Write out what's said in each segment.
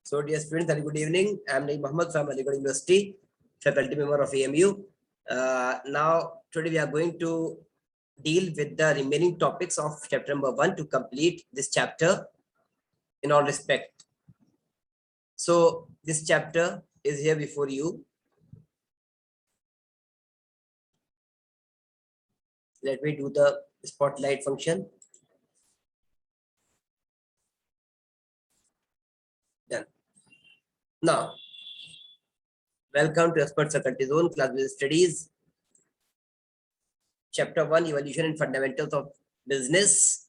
So dear students, very good evening. I am Naeem Mohammed from Aligarh University, faculty member of AMU. Now today we are going to deal with the remaining topics of chapter number 1 to complete this chapter in all respect. So this chapter is here before you. Let me do the spotlight function. Done. Now, welcome to Expert Faculty Zone Class-Based Studies. Chapter 1, Evolution and Fundamentals of Business.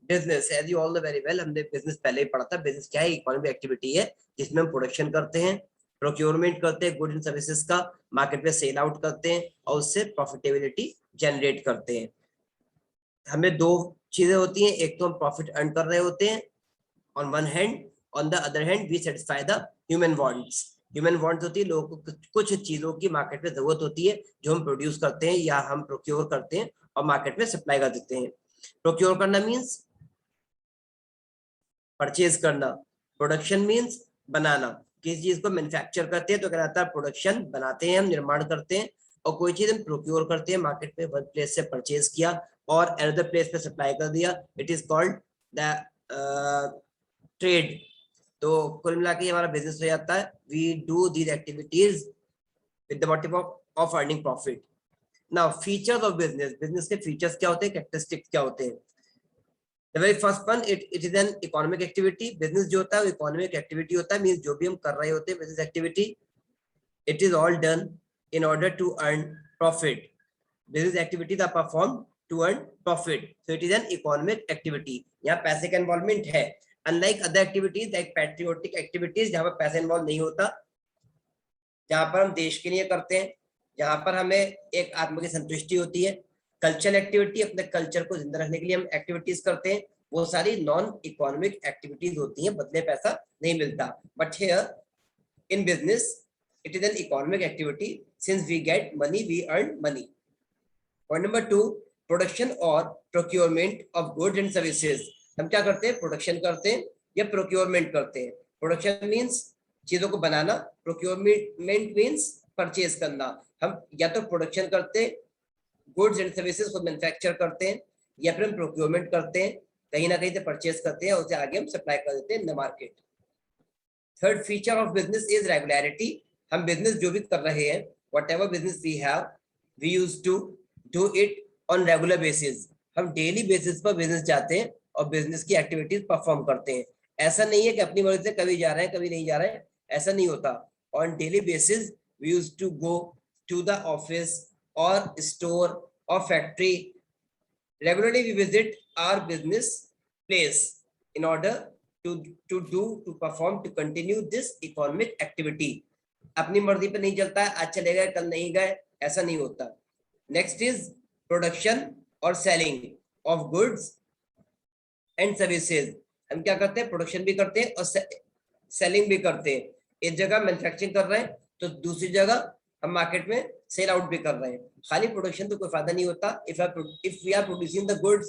Business as you all know very well, हमने business पहले ही पढ़ा था. Business क्या है? Economic activity है जिसमें हम प्रोडक्शन करते हैं, प्रोक्योरमेंट करते हैं गुड एंड सर्विसेज का, मार्केट में सेल आउट करते हैं और उससे प्रॉफिटेबिलिटी जनरेट करते हैं. हमें दो चीजें होती हैं, एक तो हम प्रॉफिट अर्न कर रहे होते हैं on one hand, on the other hand v satisfy the human wants. Human wants होती है, लोगों को कुछ चीजों की मार्केट में जरूरत होती है जो हम प्रोड्यूस करते हैं या हम प्रोक्योर करते हैं और मार्केट में सप्लाई कर देते हैं. प्रोक्योर करना मीन्स परचेज करना, प्रोडक्शन मींस बनाना. किसी चीज को मैन्युफैक्चर करते हैं तो कहलाता है प्रोडक्शन. बनाते हैं हम, निर्माण करते हैं. और कोई चीज हम प्रोक्योर करते हैं, मार्केट में वन प्लेस से परचेज किया और अनदर प्लेस पे सप्लाई कर दिया, it is called the trade. तो कुल मिला के हमारा बिजनेस हो जाता है. We do these activities with the motive of earning profit. Now features of business. Business के फीचर्स क्या होते हैं, कैरेक्टरिस्टिक्स क्या होते हैं? The very first one, it is an economic activity. Business जो होता है वो economic activity होता है, means जो भी हम कर रहे होते हैं business activity, it is all done in order to earn profit. Business activities are performed to earn profit. So it is an economic activity. यहाँ पैसे का involvement है. Unlike other activities like patriotic activities जहाँ पर पैसा involve नहीं होता, जहाँ पर हम देश के लिए करते हैं, जहाँ पर हमें एक आत्म की संतुष्टि होती है. कल्चरल एक्टिविटी, अपने कल्चर को जिंदा रखने के लिए हम एक्टिविटीज करते हैं, वो सारी नॉन इकोनॉमिक एक्टिविटीज होती हैं, बदले पैसा नहीं मिलता. But here in business it is an economic activity. Since we get money we earn money. Point number 2, production और procurement of goods and services. हम क्या करते हैं? प्रोडक्शन करते हैं या प्रोक्योरमेंट करते हैं. प्रोडक्शन मीन्स चीजों को बनाना, प्रोक्योरमेंट मीन्स परचेज करना. हम या तो प्रोडक्शन करते हैं, गुड्स एंड सर्विसेज को मैन्युफैक्चर करते हैं, या फिर हम प्रोक्योरमेंट करते हैं, कहीं ना कहीं से परचेज करते हैं और उसे आगे हम सप्लाई कर देते हैं in the market. Third feature of business is regularity. हम बिजनेस जो भी कर रहे हैं, whatever business we have, we use to do it on regular basis. हम डेली बेसिस पर बिजनेस जाते हैं और बिजनेस की एक्टिविटीज परफॉर्म करते हैं. ऐसा नहीं है कि अपनी मर्जी से कभी जा रहे हैं कभी नहीं जा रहे हैं, ऐसा नहीं होता. On daily basis we use to go to the office or store or factory. Regularly we visit our business place in order to perform, to continue this economic activity. अपनी मर्जी पे नहीं चलता है, आज चले गए कल नहीं गए, ऐसा नहीं होता. नेक्स्ट इज प्रोडक्शन और selling of goods and services. हम क्या करते हैं? प्रोडक्शन भी करते हैं और सेलिंग भी करते हैं. एक जगह मैन्युफैक्चरिंग कर रहे हैं तो दूसरी जगह हम मार्केट में सेल आउट भी कर रहे हैं. खाली प्रोडक्शन तो कोई फायदा नहीं होता. If we are producing the goods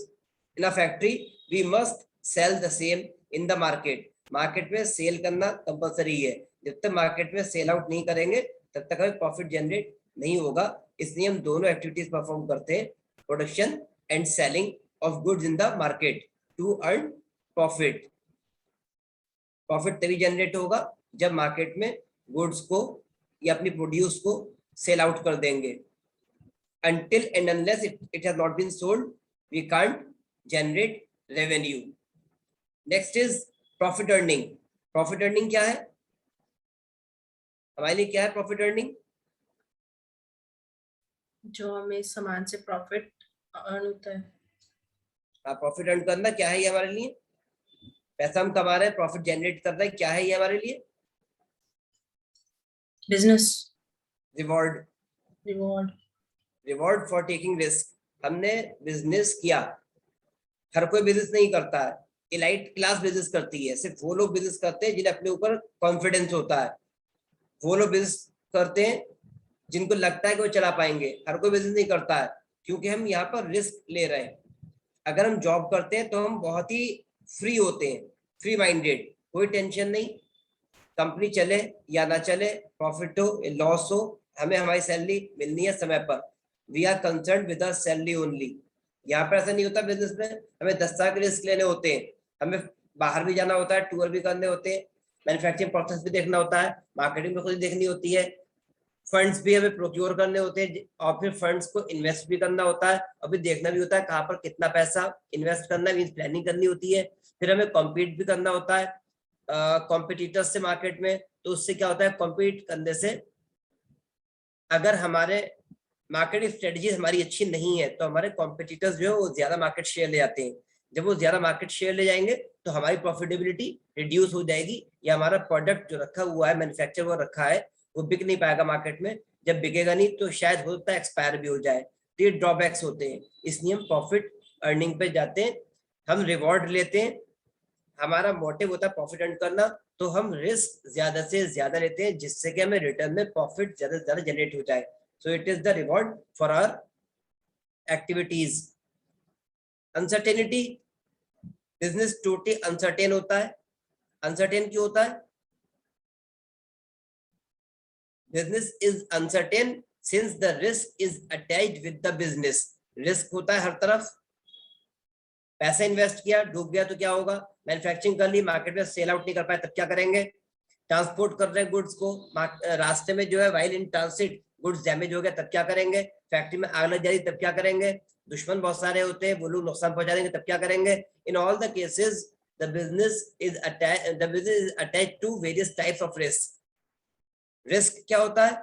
in a factory, we must sell the same in the market. Market में सेल करना कंपलसरी है. जब तक मार्केट में सेल आउट नहीं करेंगे तब तक हमें प्रॉफिट जनरेट नहीं होगा. इसलिए हम दोनों एक्टिविटीज परफॉर्म करते हैं, production and selling of goods in the market to earn profit. Profit तभी जनरेट होगा जब मार्केट में गुड्स को या अपनी प्रोड्यूस को सेल आउट कर देंगे. Until and unless it has not been sold, we can't generate revenue. Next is profit earning. Profit earning क्या है हमारे लिए? क्या है प्रॉफिट अर्निंग? जो हमें सामान से प्रॉफिट अर्न होता है. हाँ, प्रॉफिट अर्न करना क्या है ये हमारे लिए? पैसा हम कमा रहे हैं, प्रॉफिट जनरेट कर रहे हैं, क्या है ये हमारे लिए? Business. Reward. Reward. Reward for taking risk. हमने बिजनेस किया. हर कोई बिजनेस नहीं करता है. एलाइट क्लास बिजनेस करती है. सिर्फ वो लोग बिजनेस करते हैं जिन्हें अपने ऊपर कॉन्फिडेंस होता है. वो लोग बिजनेस करते हैं जिनको लगता है कि वो चला पाएंगे. हर कोई बिजनेस नहीं करता है क्योंकि हम यहाँ पर रिस्क ले रहे हैं. अगर हम जॉब करते हैं तो हम बहुत ही फ्री होते हैं, फ्री माइंडेड, कोई टेंशन नहीं, कंपनी चले या ना चले, प्रॉफिट हो लॉस हो, हमें हमारी सैलरी मिलनी है समय पर। We are concern with our salary only. यहाँ पर ऐसा नहीं होता बिजनेस में, हमें 10 तरह के रिस्क लेने होते हैं, हमें बाहर भी जाना होता है, टूर भी करने होते हैं, मैन्युफैक्चरिंग प्रोसेस भी देखना होता है, मार्केटिंग भी खुद देखनी होती है, फंड्स भी हमें प्रोक्योर करने होते हैं, और फिर फंड्स को इन्वेस्ट भी करना होता है, और फिर देखना भी होता है कहाँ पर कितना पैसा इन्वेस्ट करना है, मींस प्लानिंग करनी होती है। फिर हमें कॉम्पीट भी करना होता है कॉम्पिटिटर्स से मार्केट में। तो उससे क्या होता है, कॉम्पीट करने से अगर हमारे मार्केट स्ट्रेटजी हमारी अच्छी नहीं है तो हमारे कॉम्पिटिटर्स जो है वो ज्यादा मार्केट शेयर ले जाते हैं। जब वो ज्यादा मार्केट शेयर ले जाएंगे तो हमारी प्रॉफिटेबिलिटी रिड्यूस हो जाएगी, या हमारा प्रोडक्ट जो रखा हुआ है, मैन्युफैक्चर वो रखा है, वो बिक नहीं पाएगा मार्केट में। जब बिकेगा नहीं तो शायद हो सकता है एक्सपायर भी हो जाए। तो ये ड्रॉबैक्स होते हैं, इसलिए हम प्रॉफिट अर्निंग पे जाते हैं, हम रिवॉर्ड लेते हैं, हमारा मोटिव होता है प्रॉफिट अर्न करना, तो हम रिस्क ज्यादा से ज्यादा लेते हैं जिससे कि हमें रिटर्न में प्रॉफिट ज्यादा से ज्यादा जनरेट हो जाए। So it is the reward for our activities. Uncertainty, business totally uncertain होता है। अनसर्टेन क्यों होता है? Business is uncertain since the risk is attached with the business. Risk होता है हर तरफ, पैसा इन्वेस्ट किया डूब गया तो क्या होगा, मैन्युफैक्चरिंग कर ली, मार्केट में सेल आउट नहीं कर पाए तब क्या करेंगे, ट्रांसपोर्ट कर रहे हैं गुड्स को, रास्ते में जो है while in transit goods damage हो गया तब क्या करेंगे, फैक्ट्री में आग लग जाएगी तब क्या करेंगे, दुश्मन बहुत सारे होते हैं वो लोग नुकसान पहुंचा देंगे तब क्या करेंगे। In all the cases the business is attached to various types of risk. Risk क्या होता है,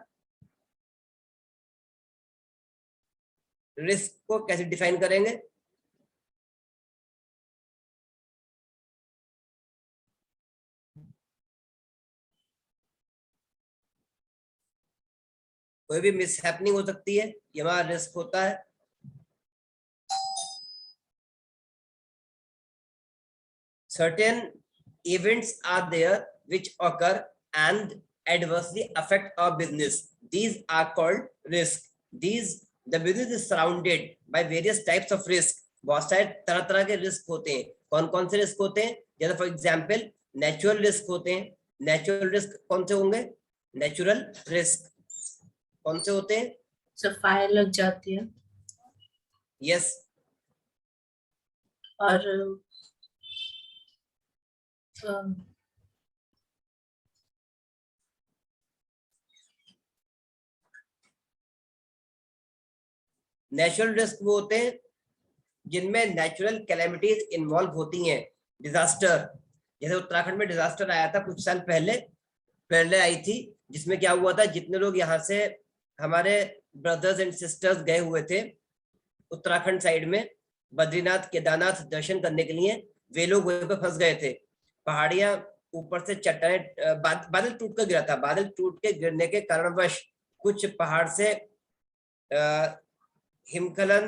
रिस्क को कैसे डिफाइन करेंगे? कोई भी मिसहैपनिंग हो सकती है, ये हमारा रिस्क होता है। Certain events are there which occur and adversely affect our business. These are called risk. The business is surrounded by various types of risk. बहुत सारे तरह तरह के रिस्क होते हैं। कौन कौन से रिस्क होते हैं? जैसे फॉर एग्जाम्पल नेचुरल रिस्क होते हैं। नेचुरल रिस्क कौन से होंगे? नेचुरल रिस्क कौन से होते हैं? जब फायर लग जाती है यस। और नेचुरल रिस्क वो होते हैं जिनमें नेचुरल कैलेमिटीज इन्वॉल्व होती हैं, डिजास्टर। जैसे उत्तराखंड में डिजास्टर आया था कुछ साल पहले, पहले आई थी, जिसमें क्या हुआ था, जितने लोग यहाँ से हमारे ब्रदर्स एंड सिस्टर्स गए हुए थे उत्तराखंड साइड में बद्रीनाथ केदारनाथ दर्शन करने के लिए, वे लोग वहीं पे फंस गए थे। पहाड़ियां ऊपर से चट्टानें, बादल टूट कर गिरा था, बादल टूट के गिरने के कारणवश कुछ पहाड़ से हिमखलन,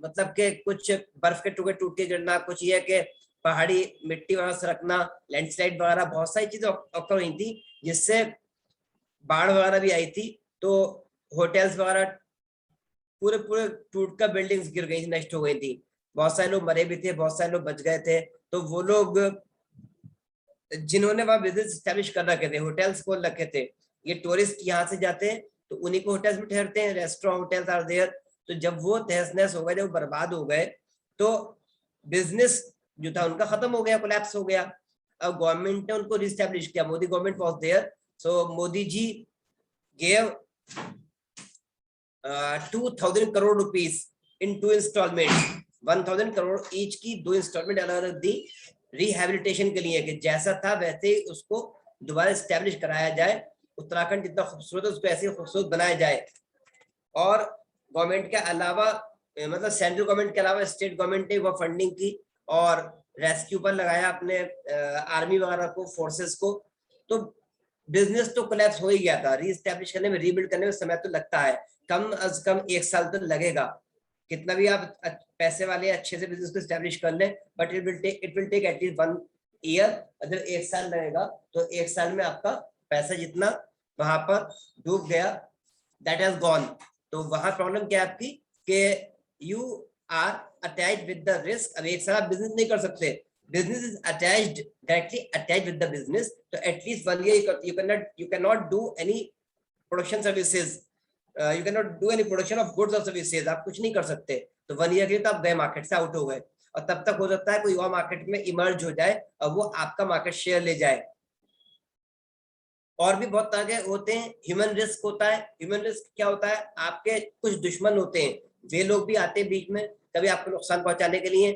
मतलब के कुछ बर्फ के टुकड़े टूट के गिरना, कुछ ये कि पहाड़ी मिट्टी वगैरह सरकना, लैंडस्लाइड वगैरह, बहुत सारी चीजें ऑकर हुई थी जिससे बाढ़ वगैरह भी आई थी। तो होटल्स वगैरह पूरे पूरे टूट कर बिल्डिंग्स गिर गई थी, नष्ट हो गई थी, बहुत सारे लोग मरे भी थे, बहुत सारे लोग बच गए थे। तो वो लोग जिन्होंने वहां बिजनेस स्टैब्लिश कर रखे थे, होटल्स खोल रखे थे, ये टूरिस्ट यहाँ से जाते हैं तो उन्हीं को होटल्स में ठहरते हैं, रेस्टोरेंट होटल्स आर देयर। तो जब वो तहस नहस हो गए, जब बर्बाद हो गए, तो बिजनेस जो था उनका खत्म हो गया, कोलैप्स हो गया। अब गवर्नमेंट ने उनको रिस्टैब्लिश किया, Modi government was there, so Modi ji gave 2000 crore rupees in 2 installment, 1000 crore each की 2 इंस्टॉलमेंट अलग अलग दी रिहैबिलिटेशन के लिए, कि जैसा था वैसे ही उसको दोबारा स्टैब्लिश कराया जाए, उत्तराखंड जितना खूबसूरत है उसको ऐसे खूबसूरत बनाया जाए। और गवर्नमेंट के अलावा, मतलब सेंट्रल गवर्नमेंट के अलावा स्टेट गवर्नमेंट ने वो फंडिंग की और रेस्क्यू पर लगाया अपने आर्मी वगैरह को, फोर्सेस को। तो बिजनेस तो कोलैप्स हो ही गया था, रीस्टैब्लिश करने में, रीबिल्ड करने में समय तो लगता है, कम अज कम 1 साल तो लगेगा। कितना भी आप पैसे वाले अच्छे से बिजनेस को स्टैब्लिश कर लें, but it will take at least 1 year. अगर 1 साल लगेगा तो 1 साल में आपका पैसा जितना वहां पर डूब गया, दैट हैज गॉन। तो वहां प्रॉब्लम क्या है आपकी, कि you are attached with the risk. अब 1 साल आप बिजनेस नहीं कर सकते, business is attached, directly attached with the business, so at least 1 year you cannot do any production services, you cannot do any production of goods or services, आप कुछ नहीं कर सकते। तो 1 ईयर के लिए तो आप गए मार्केट से आउट हो गए, और तब तक हो सकता है कोई और मार्केट में इमर्ज हो जाए और वो आपका मार्केट शेयर ले जाए। और भी बहुत तरह के होते हैं। ह्यूमन रिस्क होता है। ह्यूमन रिस्क क्या होता है, आपके कुछ दुश्मन होते हैं, वे लोग भी आते हैं बीच में कभी आपको नुकसान पहुंचाने के लिए,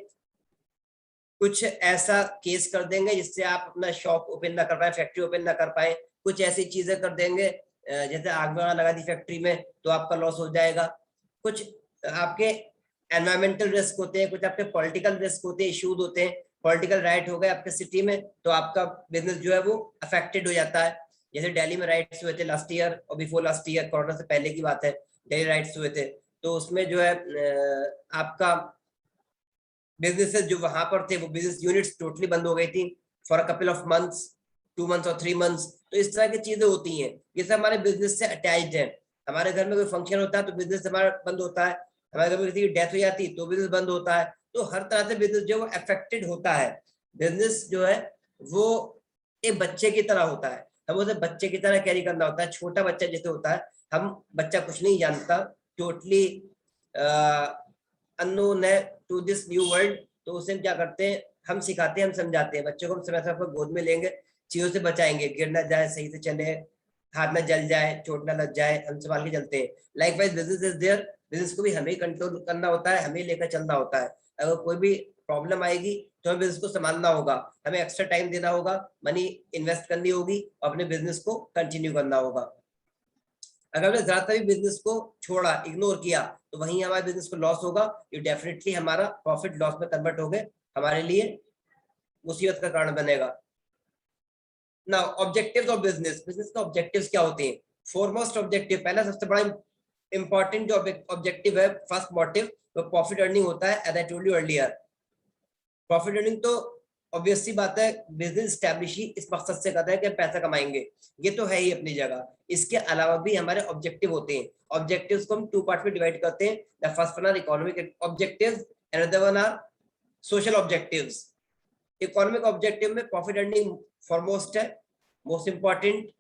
कुछ ऐसा केस कर देंगे जिससे आप अपना शॉप ओपन ना कर पाए, फैक्ट्री ओपन ना कर पाए, कुछ ऐसी चीजें कर देंगे जैसे आग वगैरह लगा दी फैक्ट्री में तो आपका लॉस हो जाएगा। कुछ आपके एनवायरमेंटल रिस्क होते हैं, कुछ आपके पॉलिटिकल रिस्क होते हैं, इश्यूज होते हैं, पॉलिटिकल राइट हो गए आपके सिटी में तो आपका बिजनेस जो है वो अफेक्टेड हो जाता है। जैसे दिल्ली में राइट्स हुए थे लास्ट ईयर और बिफोर लास्ट ईयर, कोरोना से पहले की बात है, दिल्ली राइट्स हुए थे, तो उसमें जो है आपका बिजनेसेस जो वहां पर थे वो बिजनेस यूनिट्स टोटली बंद हो गई थी for a couple of months, 2 months और 3 मंथ्स। तो इस तरह की चीजें होती हैं, ये सब हमारे बिजनेस से अटैच्ड है। हमारे घर में कोई फंक्शन होता है तो बिजनेस हमारा बंद होता है, हमारे घर में किसी की डेथ हो जाती है तो बिजनेस बंद होता है। तो हर तरह से बिजनेस जो है वो अफेक्टेड होता है। बिजनेस जो है वो एक बच्चे की तरह होता है, हम उसे बच्चे की तरह कैरी करना होता है। छोटा बच्चा जैसे होता है, हम बच्चा कुछ नहीं जानता, टोटली अननोन है टू दिस न्यू वर्ल्ड, तो उसे क्या करते हैं, हम सिखाते हैं, हम समझाते हैं बच्चों को, हम समय समय पर गोद में लेंगे, चीजों से बचाएंगे, गिर ना जाए, सही से चले, हाथ ना जल जाए, चोट ना लग जाए, हम संभाल के चलते हैं। Likewise business is there, business को भी हमें कंट्रोल करना होता है, हमें लेकर चलना होता है। अगर कोई भी प्रॉब्लम आएगी तो हमें बिजनेस को संभालना होगा, हमें एक्स्ट्रा टाइम देना होगा, मनी इन्वेस्ट करनी होगी और अपने बिजनेस को कंटिन्यू करना होगा। अगर हमने ज्यादातर भी बिजनेस को छोड़ा, इग्नोर किया, तो वहीं हमारे बिजनेस को लॉस होगा, ये डेफिनेटली हमारा प्रॉफिट लॉस में कन्वर्ट हो गए, हमारे लिए मुसीबत का कारण बनेगा। Now objectives of business, business का ऑब्जेक्टिव्स क्या होते हैं? फॉरमोस्ट ऑब्जेक्टिव, पहला सबसे बड़ा इंपॉर्टेंट जो ऑब्जेक्टिव है, फर्स्ट मोटिव, वो प्रॉफिट अर्निंग होता है। As I told you earlier, profit earning तो ऑब्वियस सी बात है, बिजनेस स्टैब्लिश ही इस मकसद से करता है कि पैसा कमाएंगे, ये तो है ही अपनी जगह। इसके अलावा भी हमारे ऑब्जेक्टिव होते हैं। ऑब्जेक्टिव्स को हम 2 पार्ट में डिवाइड करते हैं। The first one are economic objectives, another one are social objectives. Economic objective में प्रॉफिट अर्निंग फॉरमोस्ट है, most important.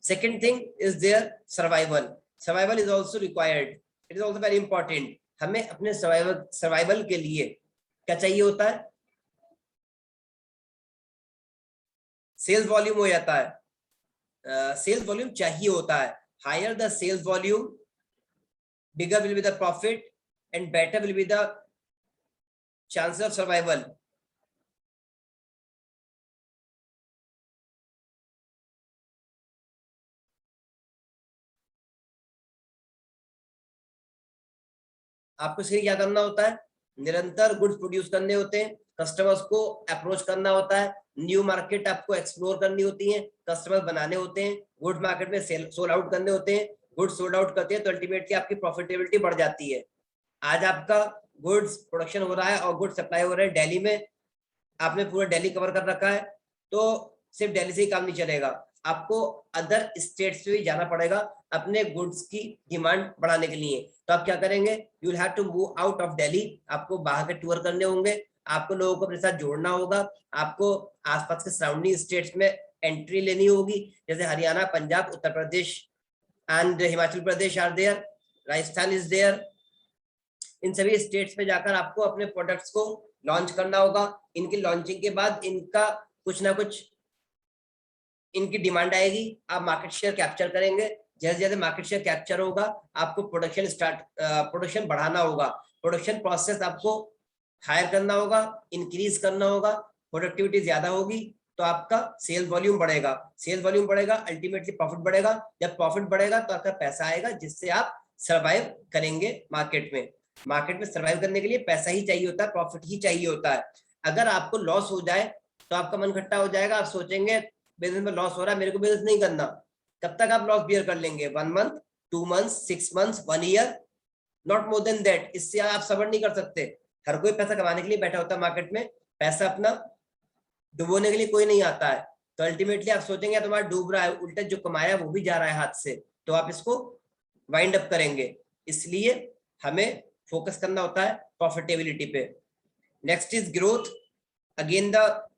Second thing is their survival, survival is also required, it is also very important. हमें अपने survival के लिए क्या चाहिए होता है? सेल्स वॉल्यूम हो जाता है, सेल्स वॉल्यूम चाहिए होता है। Higher the sales volume, bigger will be the profit and better will be the chances of survival. आपको सिर्फ क्या करना होता है, निरंतर गुड्स प्रोड्यूस करने होते हैं, कस्टमर्स को अप्रोच करना होता है, न्यू मार्केट आपको एक्सप्लोर करनी होती है, कस्टमर बनाने होते हैं, गुड मार्केट में सोल्ड आउट करने होते हैं। गुड्स सोल्ड आउट करते हैं तो अल्टीमेटली आपकी प्रॉफिटेबिलिटी बढ़ जाती है। आज आपका गुड्स प्रोडक्शन हो रहा है और गुड्स सप्लाई हो रहा है दिल्ली में, आपने पूरा दिल्ली कवर कर रखा है, तो सिर्फ दिल्ली से ही काम नहीं चलेगा, आपको अदर स्टेट्स में भी जाना पड़ेगा अपने गुड्स की डिमांड बढ़ाने के लिए। तो आप क्या करेंगे, you will have to move out of Delhi, आपको बाहर के टूर करने होंगे, आपको लोगों को अपने साथ जोड़ना होगा, आपको आसपास के सराउंडिंग स्टेट्स में एंट्री लेनी होगी, जैसे Haryana, Punjab, Uttar Pradesh and Himachal Pradesh are there, Rajasthan is there. इन सभी स्टेट्स में जाकर आपको अपने प्रोडक्ट्स को लॉन्च करना होगा। इनकी लॉन्चिंग के बाद इनका कुछ ना कुछ इनकी डिमांड आएगी, आप मार्केट शेयर कैप्चर करेंगे। जैसे जैसे मार्केट शेयर कैप्चर होगा, आपको प्रोडक्शन बढ़ाना होगा, प्रोडक्शन प्रोसेस आपको हायर करना होगा, इंक्रीज करना होगा, प्रोडक्टिविटी ज्यादा होगी तो आपका सेल वॉल्यूम बढ़ेगा, सेल वॉल्यूम बढ़ेगा, अल्टीमेटली प्रॉफिट बढ़ेगा। जब प्रॉफिट बढ़ेगा तो आपका पैसा आएगा जिससे आप सर्वाइव करेंगे मार्केट में। मार्केट में सर्वाइव करने के लिए पैसा ही चाहिए होता है, प्रॉफिट ही चाहिए होता है। अगर आपको लॉस हो जाए तो आपका मन खट्टा हो जाएगा, आप सोचेंगे बिजनेस में लॉस हो रहा है, मेरे को बिजनेस नहीं करना। कब तक आप लॉस बियर कर लेंगे? 1 month, 2 month, 6 month, 1 year, not more than that. इससे आप सबर नहीं कर सकते। हर कोई पैसा कमाने के लिए बैठा होता है मार्केट में, पैसा अपना डुबोने के लिए कोई नहीं आता है। तो अल्टीमेटली आप सोचेंगे तुम्हारा डूब रहा है, उल्टा जो कमाया वो भी जा रहा है हाथ से, तो आप इसको वाइंड अप करेंगे। इसलिए हमें फोकस करना होता है प्रॉफिटेबिलिटी पे। Next is growth. Again the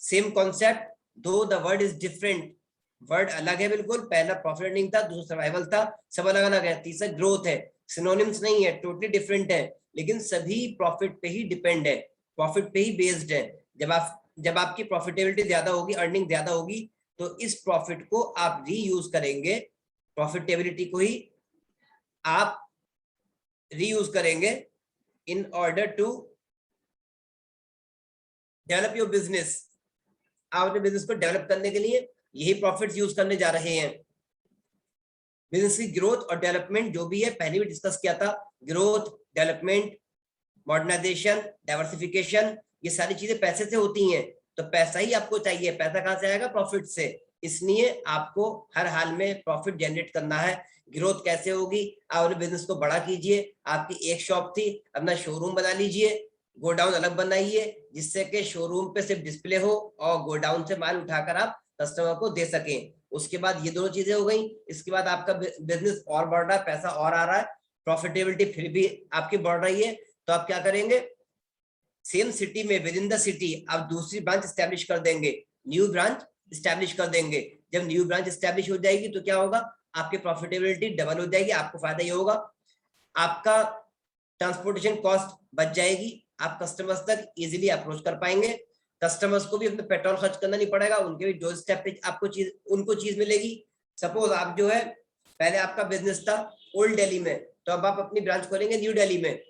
same concept, though the word is different, word अलग है बिल्कुल, पहला प्रॉफिट अर्निंग था, दूसरा सर्वाइवल था, सब अलग अलग है। तीसरा ग्रोथ है, सिनोनिम्स नहीं है, टोटली डिफरेंट है, लेकिन सभी प्रॉफिट पे ही डिपेंड है, प्रॉफिट पे ही बेस्ड है। जब आपकी प्रॉफिटेबिलिटी ज्यादा होगी, अर्निंग ज्यादा होगी, तो इस प्रॉफिट को आप रीयूज करेंगे, प्रॉफिटेबिलिटी को ही आप रीयूज करेंगे in order to develop your business. आप अपने बिजनेस को डेवलप करने के लिए यही प्रॉफिट्स यूज करने जा रहे हैं। बिजनेस की ग्रोथ और डेवलपमेंट जो भी है, पहले भी डिस्कस किया था, ग्रोथ, डेवलपमेंट, मॉडर्नाइजेशन, डाइवर्सिफिकेशन, ये सारी चीजें पैसे से होती हैं। तो पैसा ही आपको चाहिए, पैसा कहां से आएगा? प्रॉफिट से। इसलिए आपको हर हाल में प्रॉफिट जनरेट करना है। ग्रोथ कैसे होगी? आप अपने बिजनेस को बड़ा कीजिए। आपकी एक शॉप थी, अपना शोरूम बना लीजिए, गोडाउन अलग बनाइए, जिससे कि शोरूम पे सिर्फ डिस्प्ले हो और गोडाउन से माल उठाकर आप कस्टमर को दे सकें। उसके बाद ये दोनों चीजें हो गई। इसके बाद आपका बिजनेस और बढ़ रहा है, पैसा और आ रहा है, प्रॉफिटेबिलिटी फिर भी आपकी बढ़ रही है, तो आप क्या करेंगे? सेम सिटी में, विद इन द सिटी, आप दूसरी ब्रांच स्टैब्लिश कर देंगे, न्यू ब्रांच स्टैब्लिश कर देंगे। जब न्यू ब्रांच स्टैब्लिश हो जाएगी तो क्या होगा? आपकी प्रॉफिटेबिलिटी डबल हो जाएगी। आपको फायदा ये होगा, आपका ट्रांसपोर्टेशन कॉस्ट बच जाएगी, आप कस्टमर्स तक इजीली अप्रोच कर पाएंगे, कस्टमर्स को भी अपना पेट्रोल खर्च करना नहीं पड़ेगा, उनके भी डोर स्टेप पे आपको उनको चीज मिलेगी। सपोज आप जो है, पहले आपका बिजनेस था ओल्ड दिल्ली में, तो अब आप अपनी ब्रांच खोलेंगे न्यू दिल्ली में।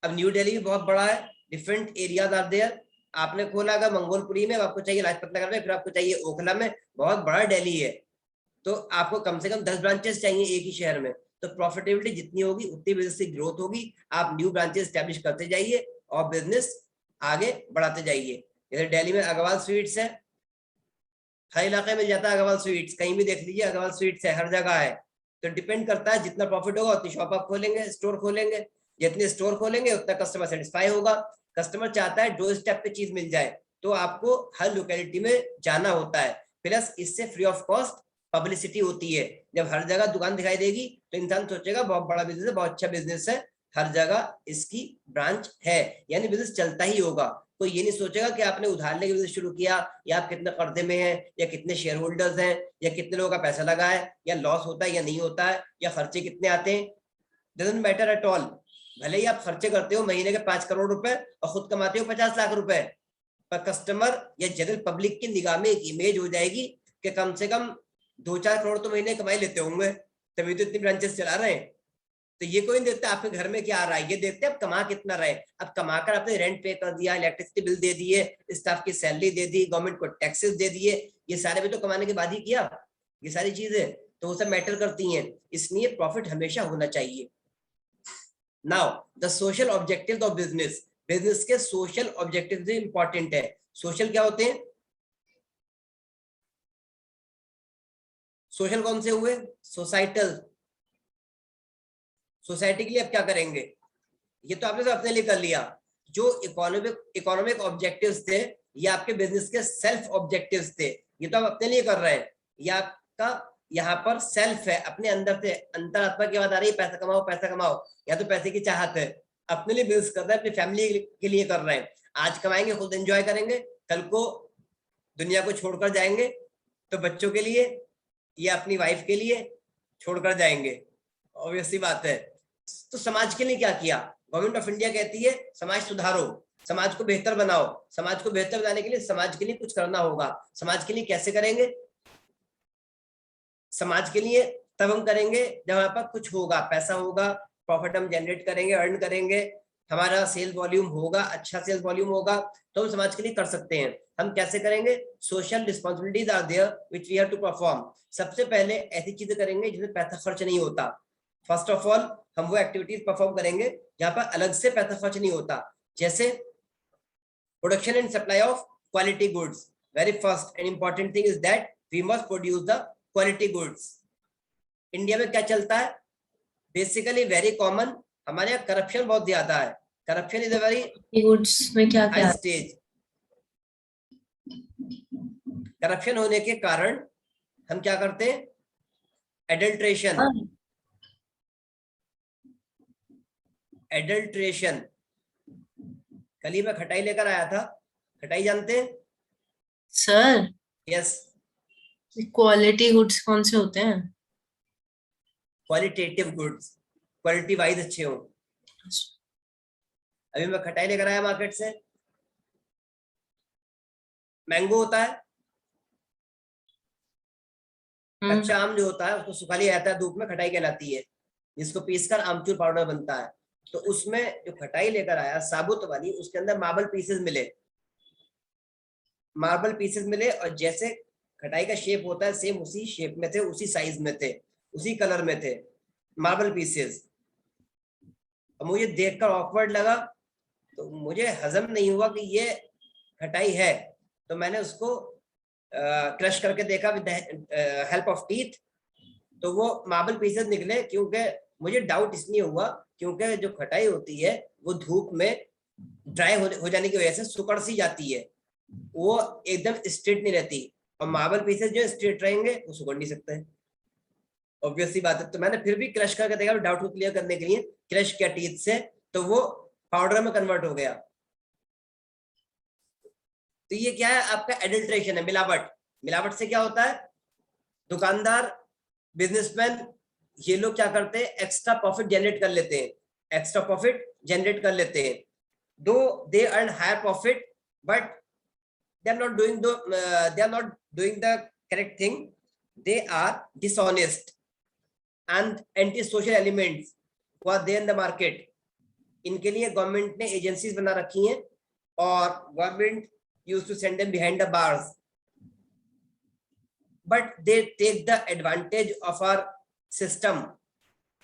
अब न्यू दिल्ली भी बहुत बड़ा है, डिफरेंट एरियाज आर देयर। आपने खोला अगर मंगोलपुरी में, आपको चाहिए लाजपत नगर में, फिर आपको चाहिए ओखला में, बहुत बड़ा दिल्ली है, तो आपको कम से कम 10 ब्रांचेस चाहिए एक ही शहर में। तो प्रॉफिटेबिलिटी जितनी होगी उतनी बिजनेस की ग्रोथ होगी। आप न्यू ब्रांचेस स्टैब्लिश करते जाइए और बिजनेस आगे बढ़ाते जाइए। जैसे दिल्ली में अग्रवाल स्वीट्स है, हर इलाके में जाता है अग्रवाल स्वीट्स, कहीं भी देख लीजिए अग्रवाल स्वीट्स है, हर जगह है। तो डिपेंड करता है, जितना प्रॉफिट होगा उतनी शॉप आप खोलेंगे, स्टोर खोलेंगे, जितने स्टोर खोलेंगे उतना कस्टमर सेटिस्फाई होगा। कस्टमर चाहता है डोर स्टेप पे चीज मिल जाए, तो आपको हर लोकेलिटी में जाना होता है। प्लस इससे फ्री ऑफ कॉस्ट पब्लिसिटी होती है। जब हर जगह दुकान दिखाई देगी तो इंसान सोचेगा बहुत बड़ा बिजनेस है, बहुत अच्छा बिजनेस है, हर जगह इसकी ब्रांच है, यानी बिजनेस चलता ही होगा। कोई ये नहीं सोचेगा कि आपने उधार लेके बिजनेस शुरू किया, या आप कितने कर्जे में हैं, या कितने शेयर होल्डर्स हैं, या कितने लोगों का पैसा लगा है, या लॉस होता है या नहीं होता है, या खर्चे कितने आते हैं, डजंट मैटर एट ऑल। भले ही आप खर्चे करते हो महीने के 5 करोड़ रुपए और खुद कमाते हो 50 लाख रुपए, पर कस्टमर या जनरल पब्लिक की निगाह में एक इमेज हो जाएगी कि कम से कम 2-4 करोड़ तो महीने कमाई लेते होंगे, तभी तो इतनी ब्रांचेस चला रहे हैं। तो ये कोई नहीं देखता आपके घर में क्या आ रहा है, ये देखते हैं आप कमा कितना रहे। अब कमाकर आपने रेंट पे कर दिया, इलेक्ट्रिसिटी बिल दे दिए, स्टाफ की सैलरी दे दी, गवर्नमेंट को टैक्सेस दे दिए, ये सारे भी तो कमाने के बाद ही किया, ये सारी चीजें तो वो सब मैटर करती हैं। इसलिए प्रॉफिट हमेशा होना चाहिए। Now the social objective of business, business के सोशल ऑब्जेक्टिव भी इंपॉर्टेंट है। सोशल क्या होते हैं? सोशल कौन से हुए? सोसाइटल। सोसाइटी के लिए आप क्या करेंगे? ये तो आपने तो अपने लिए कर लिया। जो इकोनॉमिक ऑब्जेक्टिव्स थे, ये आपके बिजनेस के सेल्फ ऑब्जेक्टिव्स थे, ये तो आप अपने लिए कर रहे हैं। ये आपका यहाँ पर सेल्फ है, अपने अंदर से अंतरात्मा की बात आ रही है, पैसा कमाओ पैसा कमाओ, या तो पैसे की चाहत है। अपने लिए बिजनेस कर रहे हैं, अपनी फैमिली के लिए कर रहे हैं। आज कमाएंगे, खुद एंजॉय करेंगे, कल को दुनिया को छोड़कर जाएंगे तो बच्चों के लिए या अपनी वाइफ के लिए छोड़कर जाएंगे, ऑब्वियसली बात है। तो समाज के लिए क्या किया? गवर्नमेंट ऑफ इंडिया कहती है समाज सुधारो, समाज को बेहतर बनाओ। समाज को बेहतर बनाने के लिए समाज के लिए कुछ करना होगा। समाज के लिए कैसे करेंगे? समाज के लिए तब हम करेंगे जब हमारे पास कुछ होगा, पैसा होगा, प्रॉफिट हम जनरेट करेंगे, अर्न करेंगे, हमारा सेल वॉल्यूम होगा, अच्छा सेल वॉल्यूम होगा, तो हम समाज के लिए कर सकते हैं। हम कैसे करेंगे? Social responsibilities are there which we have to perform. सबसे पहले ऐसी चीजें करेंगे जिसमें पैसा खर्च नहीं होता। फर्स्ट ऑफ ऑल हम वो एक्टिविटीज परफॉर्म करेंगे जहां पर अलग से पैसा खर्च नहीं होता, जैसे production and supply of quality goods. Very first and important thing is that we must produce the quality goods. India में क्या चलता है? बेसिकली वेरी कॉमन, हमारे यहाँ करप्शन बहुत ज्यादा है। Corruption is a very goods में क्या हाई क्या? स्टेज। करप्शन होने के कारण हम क्या करते हैं? एडल्ट्रेशन। एडल्ट्रेशन कल ही मैं खटाई लेकर आया था। खटाई जानते हैं? Sir yes. क्वालिटी गुड्स कौन से होते हैं? क्वालिटेटिव गुड्स, क्वालिटी वाइज अच्छे हो। अभी मैं खटाई लेकर आया मार्केट से। मैंगो होता है, कच्चा आम जो होता है उसको सुखा लिया जाता है धूप में, खटाई कहलाती है, जिसको पीसकर आमचूर पाउडर बनता है। तो उसमें जो खटाई लेकर आया साबुत वाली, उसके अंदर मार्बल पीसेस मिले। मार्बल पीसेस मिले और जैसे खटाई का शेप होता है सेम उसी शेप में थे, उसी साइज में थे, उसी कलर में थे मार्बल पीसेस। और मुझे देखकर ऑकवर्ड लगा, तो मुझे हजम नहीं हुआ कि ये खटाई है। तो मैंने उसको क्रश करके देखा विद हेल्प ऑफ टीथ, तो वो मार्बल पीसेस निकले। क्योंकि मुझे डाउट इसलिए हुआ क्योंकि जो खटाई होती है वो धूप में ड्राई हो जाने की वजह से सुकड़ सी जाती है, वो एकदम स्ट्रेट नहीं रहती। और मार्बल पीसेस जो स्ट्रेट रहेंगे वो सुकड़ नहीं सकते हैं, ऑब्वियस सी बात है। तो मैंने फिर भी क्रश करके देखा, डाउट को क्लियर करने के लिए क्रश किया टीथ से, तो वो पाउडर में कन्वर्ट हो गया। तो ये क्या है? आपका एडल्ट्रेशन है, मिलावट। मिलावट से क्या होता है? दुकानदार, बिजनेसमैन, ये लोग क्या करते हैं? एक्स्ट्रा प्रॉफिट जनरेट कर लेते हैं, एक्स्ट्रा प्रॉफिट जनरेट कर लेते हैं। Though they earn higher profit, but they are not doing the correct thing. They are dishonest and anti-social elements who are there in the market. इनके लिए government ने agencies बना रखी हैं और government used to send them behind the bars, but they take the advantage of our system.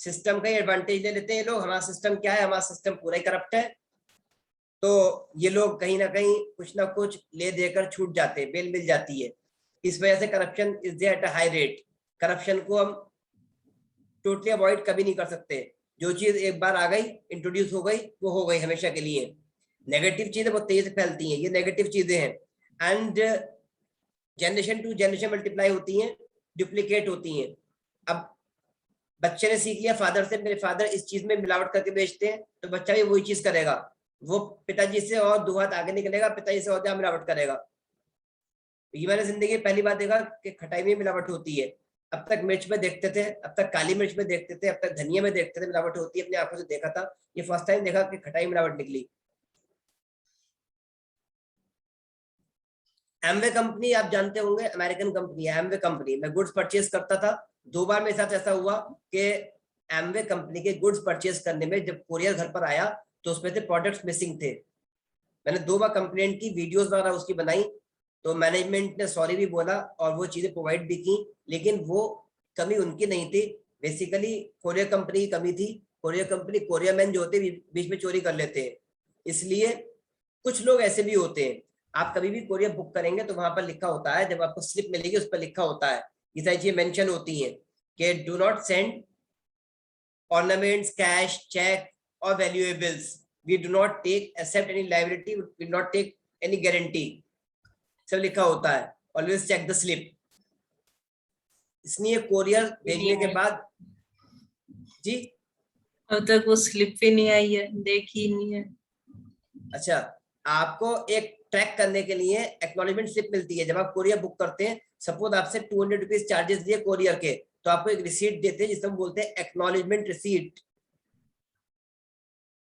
System का advantage ले लेते हैं लोग। हमारा सिस्टम क्या है? हमारा सिस्टम पूरा ही करप्ट है। तो ये लोग कहीं ना कहीं कुछ ना कुछ ले देकर छूट जाते हैं, बेल मिल जाती है। इस वजह से corruption is there at a high rate. Corruption को हम टोटली अवॉइड कभी नहीं कर सकते। जो चीज एक बार आ गई, इंट्रोड्यूस हो गई, वो हो गई हमेशा के लिए। नेगेटिव चीजें बहुत तेजी से फैलती हैं, ये नेगेटिव चीजें हैं। And generation to generation multiply होती हैं, डुप्लीकेट होती हैं। अब बच्चे ने सीख लिया फादर से, मेरे फादर इस चीज में मिलावट करके बेचते हैं, तो बच्चा भी वही चीज करेगा। वो पिताजी से और 2 हाथ आगे निकलेगा, पिताजी से और ज्यादा मिलावट करेगा। ये मैंने जिंदगी में पहली बार देखा कि खटाई में मिलावट होती है। अब तक मिर्च में देखते थे, अब तक काली मिर्च में देखते थे, अब तक धनिया में देखते थे मिलावट होती है, अपनी आंखों से देखा था। ये फर्स्ट टाइम देखा कि खटाई मिलावट निकली। एमवे कंपनी आप जानते होंगे, अमेरिकन कंपनी है एमवे कंपनी। मैं गुड्स परचेज करता था, 2 बार मेरे साथ ऐसा हुआ कि एमवे कंपनी के गुड्स परचेज करने में जब कोरियर घर पर आया तो उसमें से प्रोडक्ट्स मिसिंग थे। मैंने 2 बार कंप्लेंट की, वीडियोस वगैरह उसकी बनाई, तो मैनेजमेंट ने सॉरी भी बोला और वो चीजें प्रोवाइड भी की। लेकिन वो कमी उनकी नहीं थी, बेसिकली कोरियर कंपनी की कमी थी। कोरियर कंपनी, कोरियर मैन जो होते बीच में चोरी कर लेते हैं। इसलिए कुछ लोग ऐसे भी होते हैं। आप कभी भी कोरियर बुक करेंगे तो वहां पर लिखा होता है, जब आपको स्लिप मिलेगी उस पर लिखा होता है, ये सारी चीजें मेंशन होती हैं कि do not send ornaments, cash, check or valuables. We do not take accept any liability, we do not take any guarantee. सब लिखा होता है, always check the slip. इसलिए कोरियर भेजने के बाद जी, अब तक वो स्लिप भी नहीं आई है, देखी नहीं है। अच्छा, आपको एक ट्रैक करने के लिए एक्नॉलेजमेंट स्लिप मिलती है जब आप कोरियर बुक करते हैं। सपोज आपसे 200 रुपीज चार्जेस दिए कोरियर के, तो आपको एक रिसीट देते हैं जिसे हम बोलते हैं एक्नॉलेजमेंट रिसीट।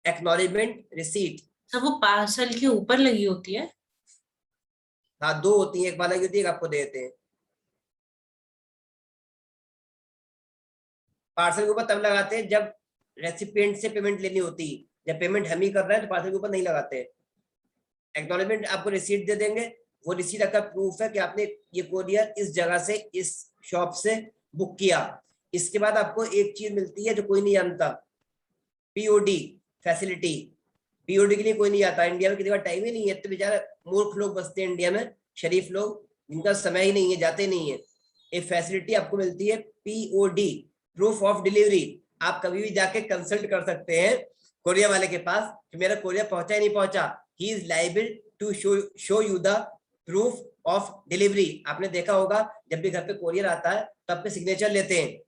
Acknowledgement receipt. तो वो पार्सल के ऊपर लगी होती है? हाँ, 2 होती है, एक वाला की होती है, एक आपको देते हैं। पार्सल के ऊपर तब लगाते हैं जब रेसिपिएंट से पेमेंट लेनी होती है। जब पेमेंट हम ही कर रहे हैं तो पार्सल के ऊपर नहीं लगाते। एक्नॉलेजमेंट आपको रिसीट दे देंगे, वो रिसीट का प्रूफ है कि आपने ये कोरियर इस जगह से, इस शॉप से बुक किया। इसके बाद आपको एक चीज मिलती है जो कोई नहीं जानता, पीओडी फैसिलिटी। पीओडी के लिए कोई नहीं आता इंडिया में, किसी का टाइम ही नहीं है, तो बेचारे मूर्ख लोग बसते हैं इंडिया में, शरीफ लोग जिनका समय ही नहीं है, जाते नहीं है। एक फैसिलिटी आपको मिलती है पीओडी, प्रूफ ऑफ डिलीवरी। आप कभी भी जाके कंसल्ट कर सकते हैं कोरियर वाले के पास कि मेरा कोरियर पहुंचा ही नहीं पहुंचा। He is liable to show you the proof of delivery. आपने देखा होगा जब भी घर पे कोरियर आता है तो आपके सिग्नेचर लेते हैं।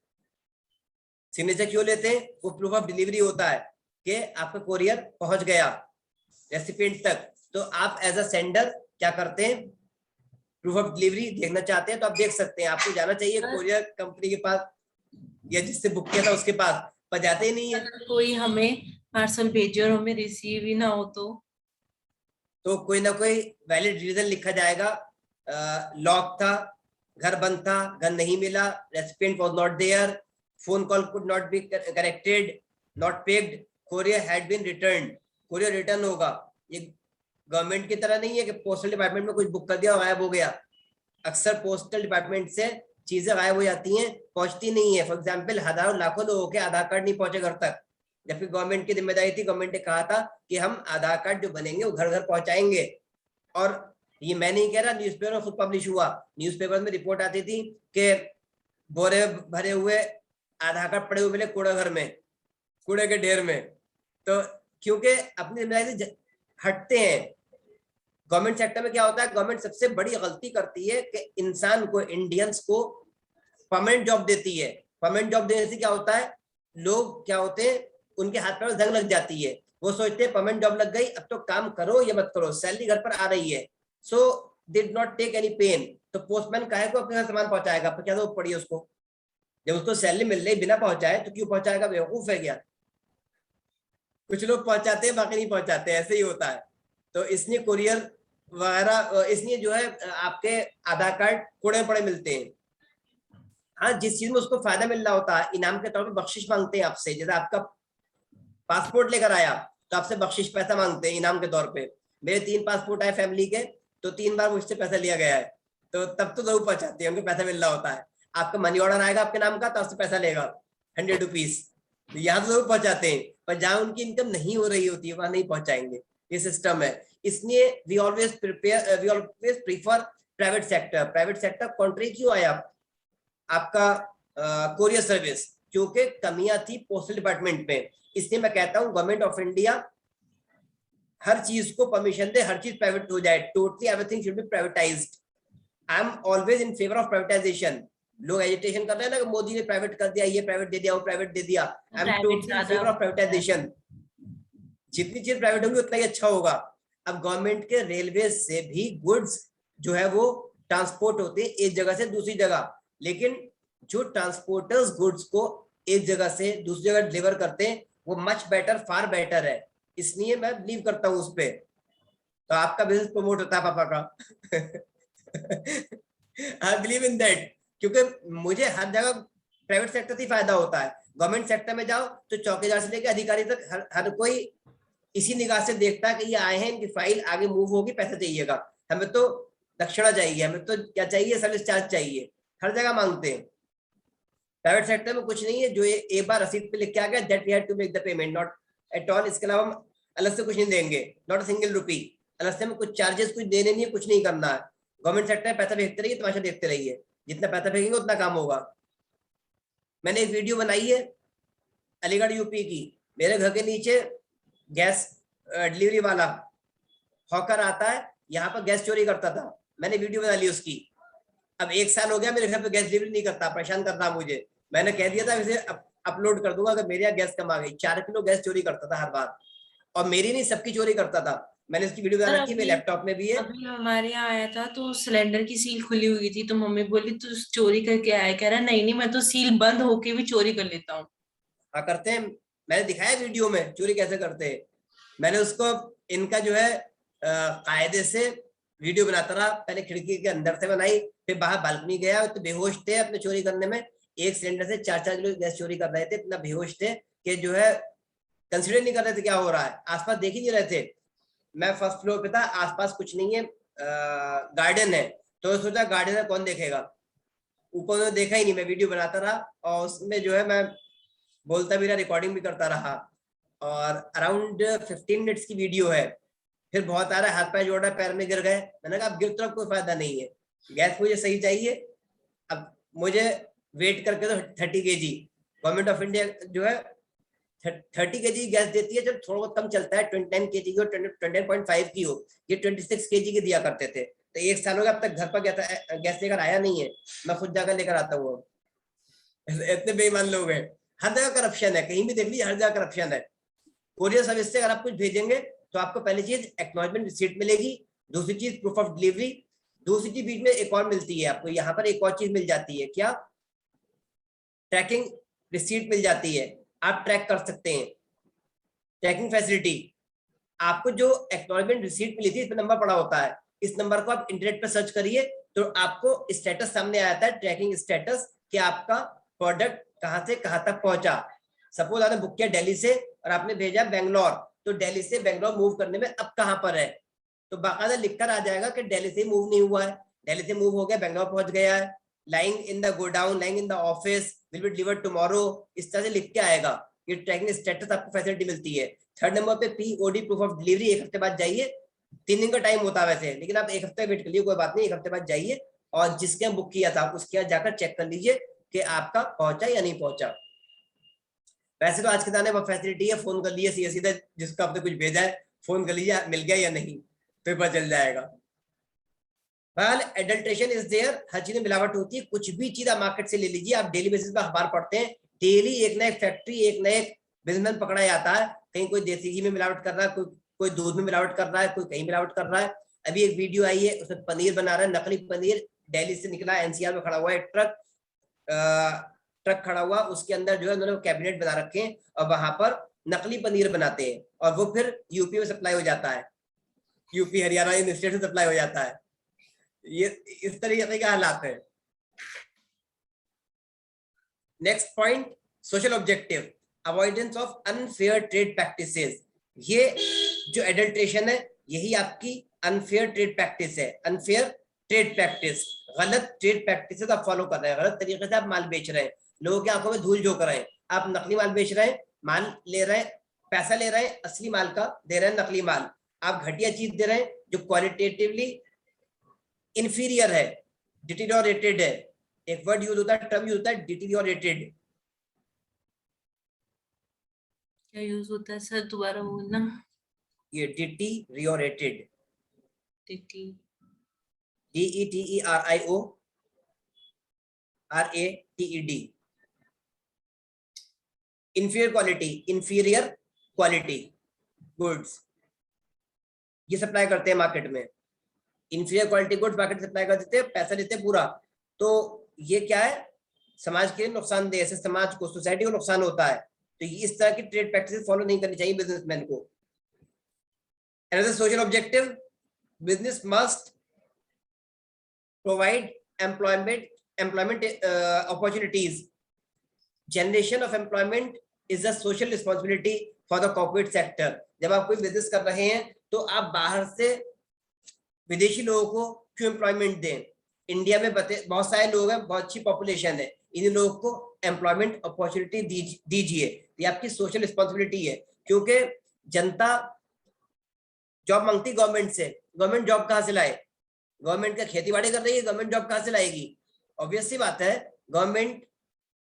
सिग्नेचर क्यों लेते हैं? वो प्रूफ ऑफ डिलीवरी होता है कि आपका कोरियर पहुंच गया। रेसिपिएंट तक, तो आप एज अ सेंडर क्या करते हैं, प्रूफ ऑफ डिलीवरी देखना चाहते हैं तो आप देख सकते हैं, आपको जाना चाहिए कोरियर कंपनी के पास या जिससे बुक किया था उसके पास, पर जाते ही नहीं है। अगर कोई हमें पार्सल भेजे और हमें रिसीव ही ना हो तो कोई ना कोई वैलिड रीजन लिखा जाएगा, लॉक था, घर बंद था, घर नहीं मिला, recipient was not there, phone call could not be corrected, not paid, courier had been returned, courier return होगा। ये गवर्नमेंट की तरह नहीं है कि पोस्टल डिपार्टमेंट में कुछ बुक कर दिया और गायब हो गया। अक्सर पोस्टल डिपार्टमेंट से चीजें गायब हो जाती हैं, पहुंचती नहीं है। फॉर एग्जाम्पल हजारों लाखों लोगों के आधार कार्ड नहीं पहुंचे घर तक, जबकि गवर्नमेंट की जिम्मेदारी थी, गवर्नमेंट ने कहा था कि हम आधार कार्ड जो बनेंगे वो घर घर पहुंचाएंगे। और ये मैं नहीं कह रहा, न्यूज़पेपर में खुद पब्लिश हुआ, न्यूज़पेपर में रिपोर्ट आती थी कि बोरे भरे हुए आधार कार्ड पड़े हुए मिले कूड़ा घर में, कूड़े के ढेर में। तो क्योंकि अपनी जिम्मेदारी से हटते हैं। गवर्नमेंट सेक्टर में क्या होता है, गवर्नमेंट सबसे बड़ी गलती करती है कि इंसान को, इंडियंस को परमानेंट जॉब देती है। परमानेंट जॉब देने से क्या होता है, लोग क्या होते हैं, उनके हाथ पैर में जंग लग जाती है, वो सोचते हैं परमानेंट जॉब लग गई, अब तो काम करो या मत करो, सैलरी घर पर आ रही है, so did not take any pain. तो पोस्टमैन काहे को अपने घर सामान पहुंचाएगा, क्या जरूरत पड़ी उसको, जब उसको सैलरी मिल रही बिना पहुंचाए तो क्यों पहुंचाएगा, बेवकूफ है क्या। कुछ लोग पहुंचाते हैं बाकी नहीं पहुंचाते, ऐसे ही होता है। तो इसलिए कुरियर वगैरह, इसलिए जो है आपके आधार कार्ड कूड़े पड़े मिलते हैं। हाँ, जिस चीज में उसको फायदा मिल रहा होता है, इनाम के तौर पर बख्शिश मांगते हैं आपसे। जैसे आपका पासपोर्ट लेकर आया तो आपसे बख्शिश पैसा मांगते हैं इनाम के तौर पे। मेरे 3 पासपोर्ट आए फैमिली के, तो 3 बार मुझसे पैसा लिया गया है, तो तब तो जरूर पहुंचाते हैं, उनको पैसा मिल रहा होता है। आपका मनी ऑर्डर आएगा आपके नाम का तो आपसे पैसा लेगा 100 रुपीज, यहाँ तो जरूर पहुंचाते हैं, पर जहाँ उनकी इनकम नहीं हो रही होती है वहां नहीं पहुंचाएंगे, ये सिस्टम है। इसलिए we always prefer private sector. Private sector country क्यों आया आपका कोरियर सर्विस, क्योंकि कमियां थी पोस्टल डिपार्टमेंट में। इसलिए मैं कहता हूं गवर्नमेंट ऑफ इंडिया हर चीज को परमिशन दे, हर चीज प्राइवेट हो जाए, totally everything should be privatised. I am always in favour of privatisation. लोग एजिटेशन कर रहे हैं ना कि मोदी ने प्राइवेट कर दिया, ये प्राइवेट दे दिया, वो प्राइवेट दे दिया। I am totally in favour of privatisation. जितनी चीज प्राइवेट होगी उतना ही अच्छा होगा। अब गवर्नमेंट के रेलवे से भी गुड्स जो है वो ट्रांसपोर्ट होते हैं एक जगह से दूसरी जगह, लेकिन जो ट्रांसपोर्टर्स गुड्स को एक जगह से दूसरी जगह डिलीवर करते हैं वो मच बेटर, फार बेटर है। इसलिए मैं बिलीव करता हूँ उस पर। तो आपका बिजनेस प्रमोट होता है पापा का। आई बिलीव इन दैट, क्योंकि मुझे हर जगह प्राइवेट सेक्टर से फायदा होता है। गवर्नमेंट सेक्टर में जाओ तो चौकीदार से लेकर अधिकारी तक हर कोई इसी निगाह से देखता है कि ये आए हैं, इनकी फाइल आगे मूव होगी, पैसा चाहिएगा, हमें तो दक्षिणा चाहिए, हमें तो क्या चाहिए, सर्विस चार्ज चाहिए, हर जगह मांगते हैं। प्राइवेट सेक्टर में कुछ नहीं है, जो एक बार रसीद पे लिख के आ गया that we had to make the payment, not at all. इसके अलावा हम अलग से कुछ नहीं देंगे, नॉट अ सिंगल रुपी अलग से, हमें कुछ चार्जेस कुछ देने नहीं है, कुछ नहीं करना है। गवर्नमेंट सेक्टर में पैसा भेजते रहिए, तमाशा देखते रहिए, जितना पैसा भेजेंगे उतना काम होगा। मैंने एक वीडियो बनाई है अलीगढ़ यूपी की, मेरे घर के नीचे गैस डिलीवरी वाला हॉकर आता है, यहाँ पर गैस चोरी करता था, मैंने वीडियो बना ली उसकी। अब 1 साल हो गया मेरे घर पे गैस डिलीवरी नहीं करता, परेशान कर रहा मुझे। मैंने कह दिया था इसे अपलोड कर दूंगा, अगर मेरे यहाँ गैस कम आ गई। 4 किलो गैस चोरी करता था हर बार, और मेरी नहीं सबकी चोरी करता था। मैंने इसकी वीडियो बना रखी है, मेरे लैपटॉप में भी है। अभी हमारे यहाँ आया था तो सिलेंडर की सील खुली हुई थी, तो मम्मी बोली तू चोरी करके आया, कह रहा नहीं नहीं मैं तो सील बंद होके भी चोरी कर लेता हूँ। हाँ करते हैं, मैंने दिखाया वीडियो में चोरी कैसे करते हैं। मैंने उसको इनका जो है कायदे से वीडियो बनाता रहा, पहले खिड़की के अंदर से बनाई, फिर बाहर बालकनी गया, तो बेहोश थे अपने चोरी करने में। एक सिलेंडर से 4-4 किलो गैस चोरी कर रहे थे, इतना बेहोश थे कि जो है कंसिडर नहीं कर रहे थे क्या हो रहा है, आसपास देख ही नहीं रहे थे। मैं फर्स्ट फ्लोर पे था, आसपास कुछ नहीं है, गार्डन है, तो सोचा गार्डन है कौन देखेगा, ऊपर में देखा ही नहीं। मैं वीडियो बनाता रहा और उसमें जो है मैं बोलता भी रहा, रिकॉर्डिंग भी करता रहा, और अराउंड 15 मिनट्स की वीडियो है। फिर बहुत आ रहा है, हाथ पैर जोड़ रहा है, पैर में गिर गए। मैंने कहा अब गिर तो अब कोई फायदा नहीं है, गैस मुझे सही चाहिए। अब मुझे वेट करके तो 30 kg गवर्नमेंट ऑफ इंडिया जो है 30 kg गैस देती है, जब थोड़ा बहुत कम चलता है 29 kg की हो, 29.5 की हो, ये 26 kg की दिया करते थे। तो 1 साल हो गया अब तक घर पर गैस लेकर आया नहीं है, मैं खुद जाकर लेकर आता हूँ। इतने बेईमान लोग हैं, हर जगह करप्शन है, कहीं भी देख लीजिए हर जगह करप्शन है। कोरियर सर्विस से अगर आप कुछ भेजेंगे तो आपको पहली चीज एक्नॉलेजमेंट रिसीट मिलेगी, दूसरी चीज प्रूफ ऑफ डिलीवरी, दूसरी चीज बीच में एक और मिलती है आपको, यहाँ पर एक और चीज मिल जाती है, क्या? ट्रैकिंग रिसीट मिल जाती है, आप ट्रैक कर सकते हैं, ट्रैकिंग फैसिलिटी। आपको जो एक्नॉलेजमेंट रिसीट मिली थी, इस पर नंबर पड़ा होता है, इस नंबर को आप इंटरनेट पर सर्च करिए तो आपको स्टेटस सामने आता है, ट्रैकिंग स्टेटस, कि आपका प्रोडक्ट कहां से कहां तक पहुंचा। सपोज आपने बुक किया दिल्ली से और आपने भेजा बेंगलोर, तो दिल्ली से बेंगलोर मूव करने में अब कहां पर है, तो बाकायदा लिखकर आ जाएगा कि दिल्ली से मूव नहीं हुआ है, दिल्ली से मूव हो गया, बेंगलोर पहुंच गया है, lying in the godown, lying in the office, will be delivered tomorrow, इस तरह से लिख के आएगा। ये ट्रैकिंग स्टेटस आपको फैसिलिटी मिलती है। थर्ड नंबर पे POD, प्रूफ ऑफ डिलीवरी, एक हफ्ते बाद जाइए, 3 दिन का टाइम होता है वैसे, लेकिन आप एक हफ्ते वेट कर लीजिए, कोई बात नहीं, एक हफ्ते बाद जाइए और जिसके यहाँ बुक किया था उसके यहाँ जाकर चेक कर लीजिए कि आपका पहुंचा या नहीं पहुंचा। वैसे तो आज के दाने वो फैसिलिटी है, फोन कर लीजिए सीधा सीधा, जिसको आपने कुछ भेजा है फोन कर लीजिए, मिल गया या नहीं, फिर पता चल जाएगा। वेल एडल्ट्रेशन इज देयर, हर चीज में मिलावट होती है, कुछ भी चीज आप मार्केट से ले लीजिए, आप डेली बेसिस पे अखबार पढ़ते हैं, डेली एक ना एक फैक्ट्री, एक ना एक बिजनेसमैन पकड़ा जाता है, कहीं कोई देसी घी में मिलावट कर रहा है, कोई दूध में मिलावट कर रहा है, कोई कहीं मिलावट कर रहा है। अभी एक वीडियो आई है, उसमें पनीर बना रहा है, नकली पनीर, दिल्ली से निकला, NCR में खड़ा हुआ है ट्रक खड़ा हुआ, उसके अंदर जो है उन्होंने कैबिनेट बना रखे हैं और वहां पर नकली पनीर बनाते हैं और वो फिर यूपी में सप्लाई हो जाता है, यूपी हरियाणा इन स्टेट में सप्लाई हो जाता है। ये इस तरीके के हालात है। Next point, social objective, avoidance of unfair trade practices. ये जो एडल्ट्रेशन है यही आपकी अनफेयर ट्रेड प्रैक्टिस है। अनफेयर ट्रेड प्रैक्टिस, गलत ट्रेड प्रैक्टिसेस आप फॉलो कर रहे हैं, गलत तरीके से आप माल बेच रहे हैं, लोगों की आंखों में धूल झोंक रहे हैं, आप नकली माल बेच रहे हैं, माल ले रहे हैं, पैसा ले रहे हैं असली माल का, दे रहे हैं नकली माल, आप घटिया चीज दे रहे हैं जो क्वालिटेटिवली इंफीरियर है, डिटीरियोरेटेड है। एक वर्ड यूज होता है, टर्म यूज होता है, डिटीरियोरेटेड। क्या यूज होता है सर, दोबारा बोलना। ये deteriorated, DETERIORATED, inferior quality, inferior quality goods ये सप्लाई करते हैं मार्केट में, inferior quality goods market supply कर देते हैं, पैसा देते हैं पूरा। तो ये क्या है, समाज के लिए नुकसानदेह, ऐसे समाज को, सोसाइटी को नुकसान होता है। तो इस तरह की ट्रेड प्रैक्टिसेस फॉलो नहीं करनी चाहिए बिजनेसमैन को। Another social objective, business must provide employment opportunities. Generation of employment is a social responsibility for the corporate sector. जब आप कोई बिजनेस कर रहे हैं तो आप बाहर से विदेशी लोगों को क्यों एम्प्लॉयमेंट दें? इंडिया में बहुत सारे लोग हैं, बहुत अच्छी पॉपुलेशन है, इन लोगों को एम्प्लॉयमेंट अपॉर्चुनिटी दीजिए। ये आपकी सोशल रिस्पॉन्सिबिलिटी है, क्योंकि जनता जॉब मांगती गवर्नमेंट से, गवर्नमेंट जॉब कहां से लाए? गवर्नमेंट का खेती बाड़ी कर रही है, गवर्नमेंट जॉब कहां से लाएगी? ऑब्वियस सी बात है, गवर्नमेंट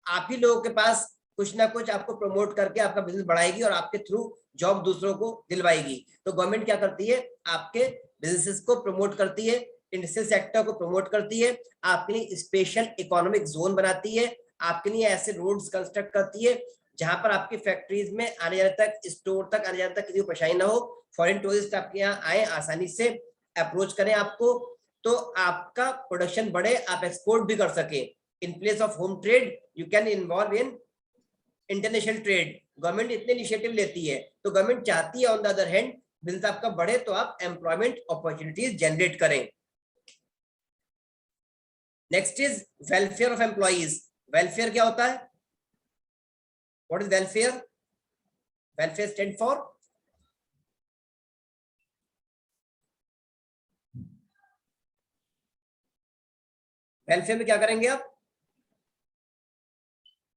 आप ही लोगों के पास कुछ ना कुछ आपको प्रमोट करके आपका बिजनेस बढ़ाएगी और आपके थ्रू जॉब दूसरों को दिलवाएगी। तो गवर्नमेंट क्या करती है, आपके बिजनेसेस को प्रमोट करती है, इंडस्ट्रियल सेक्टर को प्रमोट करती है, आपके लिए स्पेशल इकोनॉमिक जोन बनाती है, आपके लिए ऐसे रोड्स कंस्ट्रक्ट करती है जहां पर आपकी फैक्ट्रीज में आने जाने तक, स्टोर तक आने जाने तक किसी को परेशानी ना हो, फॉरेन टूरिस्ट आपके यहाँ आए, आसानी से अप्रोच करें आपको, तो आपका प्रोडक्शन बढ़े, आप एक्सपोर्ट भी कर सके। In place of home trade you can involve in international trade. Government इतने इनिशिएटिव लेती है, तो गवर्नमेंट चाहती है on the other hand business आपका बढ़े, तो आप एम्प्लॉयमेंट अपॉर्चुनिटीज जनरेट करें। Next is welfare of employees. Welfare क्या होता है? What is welfare? Welfare stand for welfare में क्या करेंगे आप?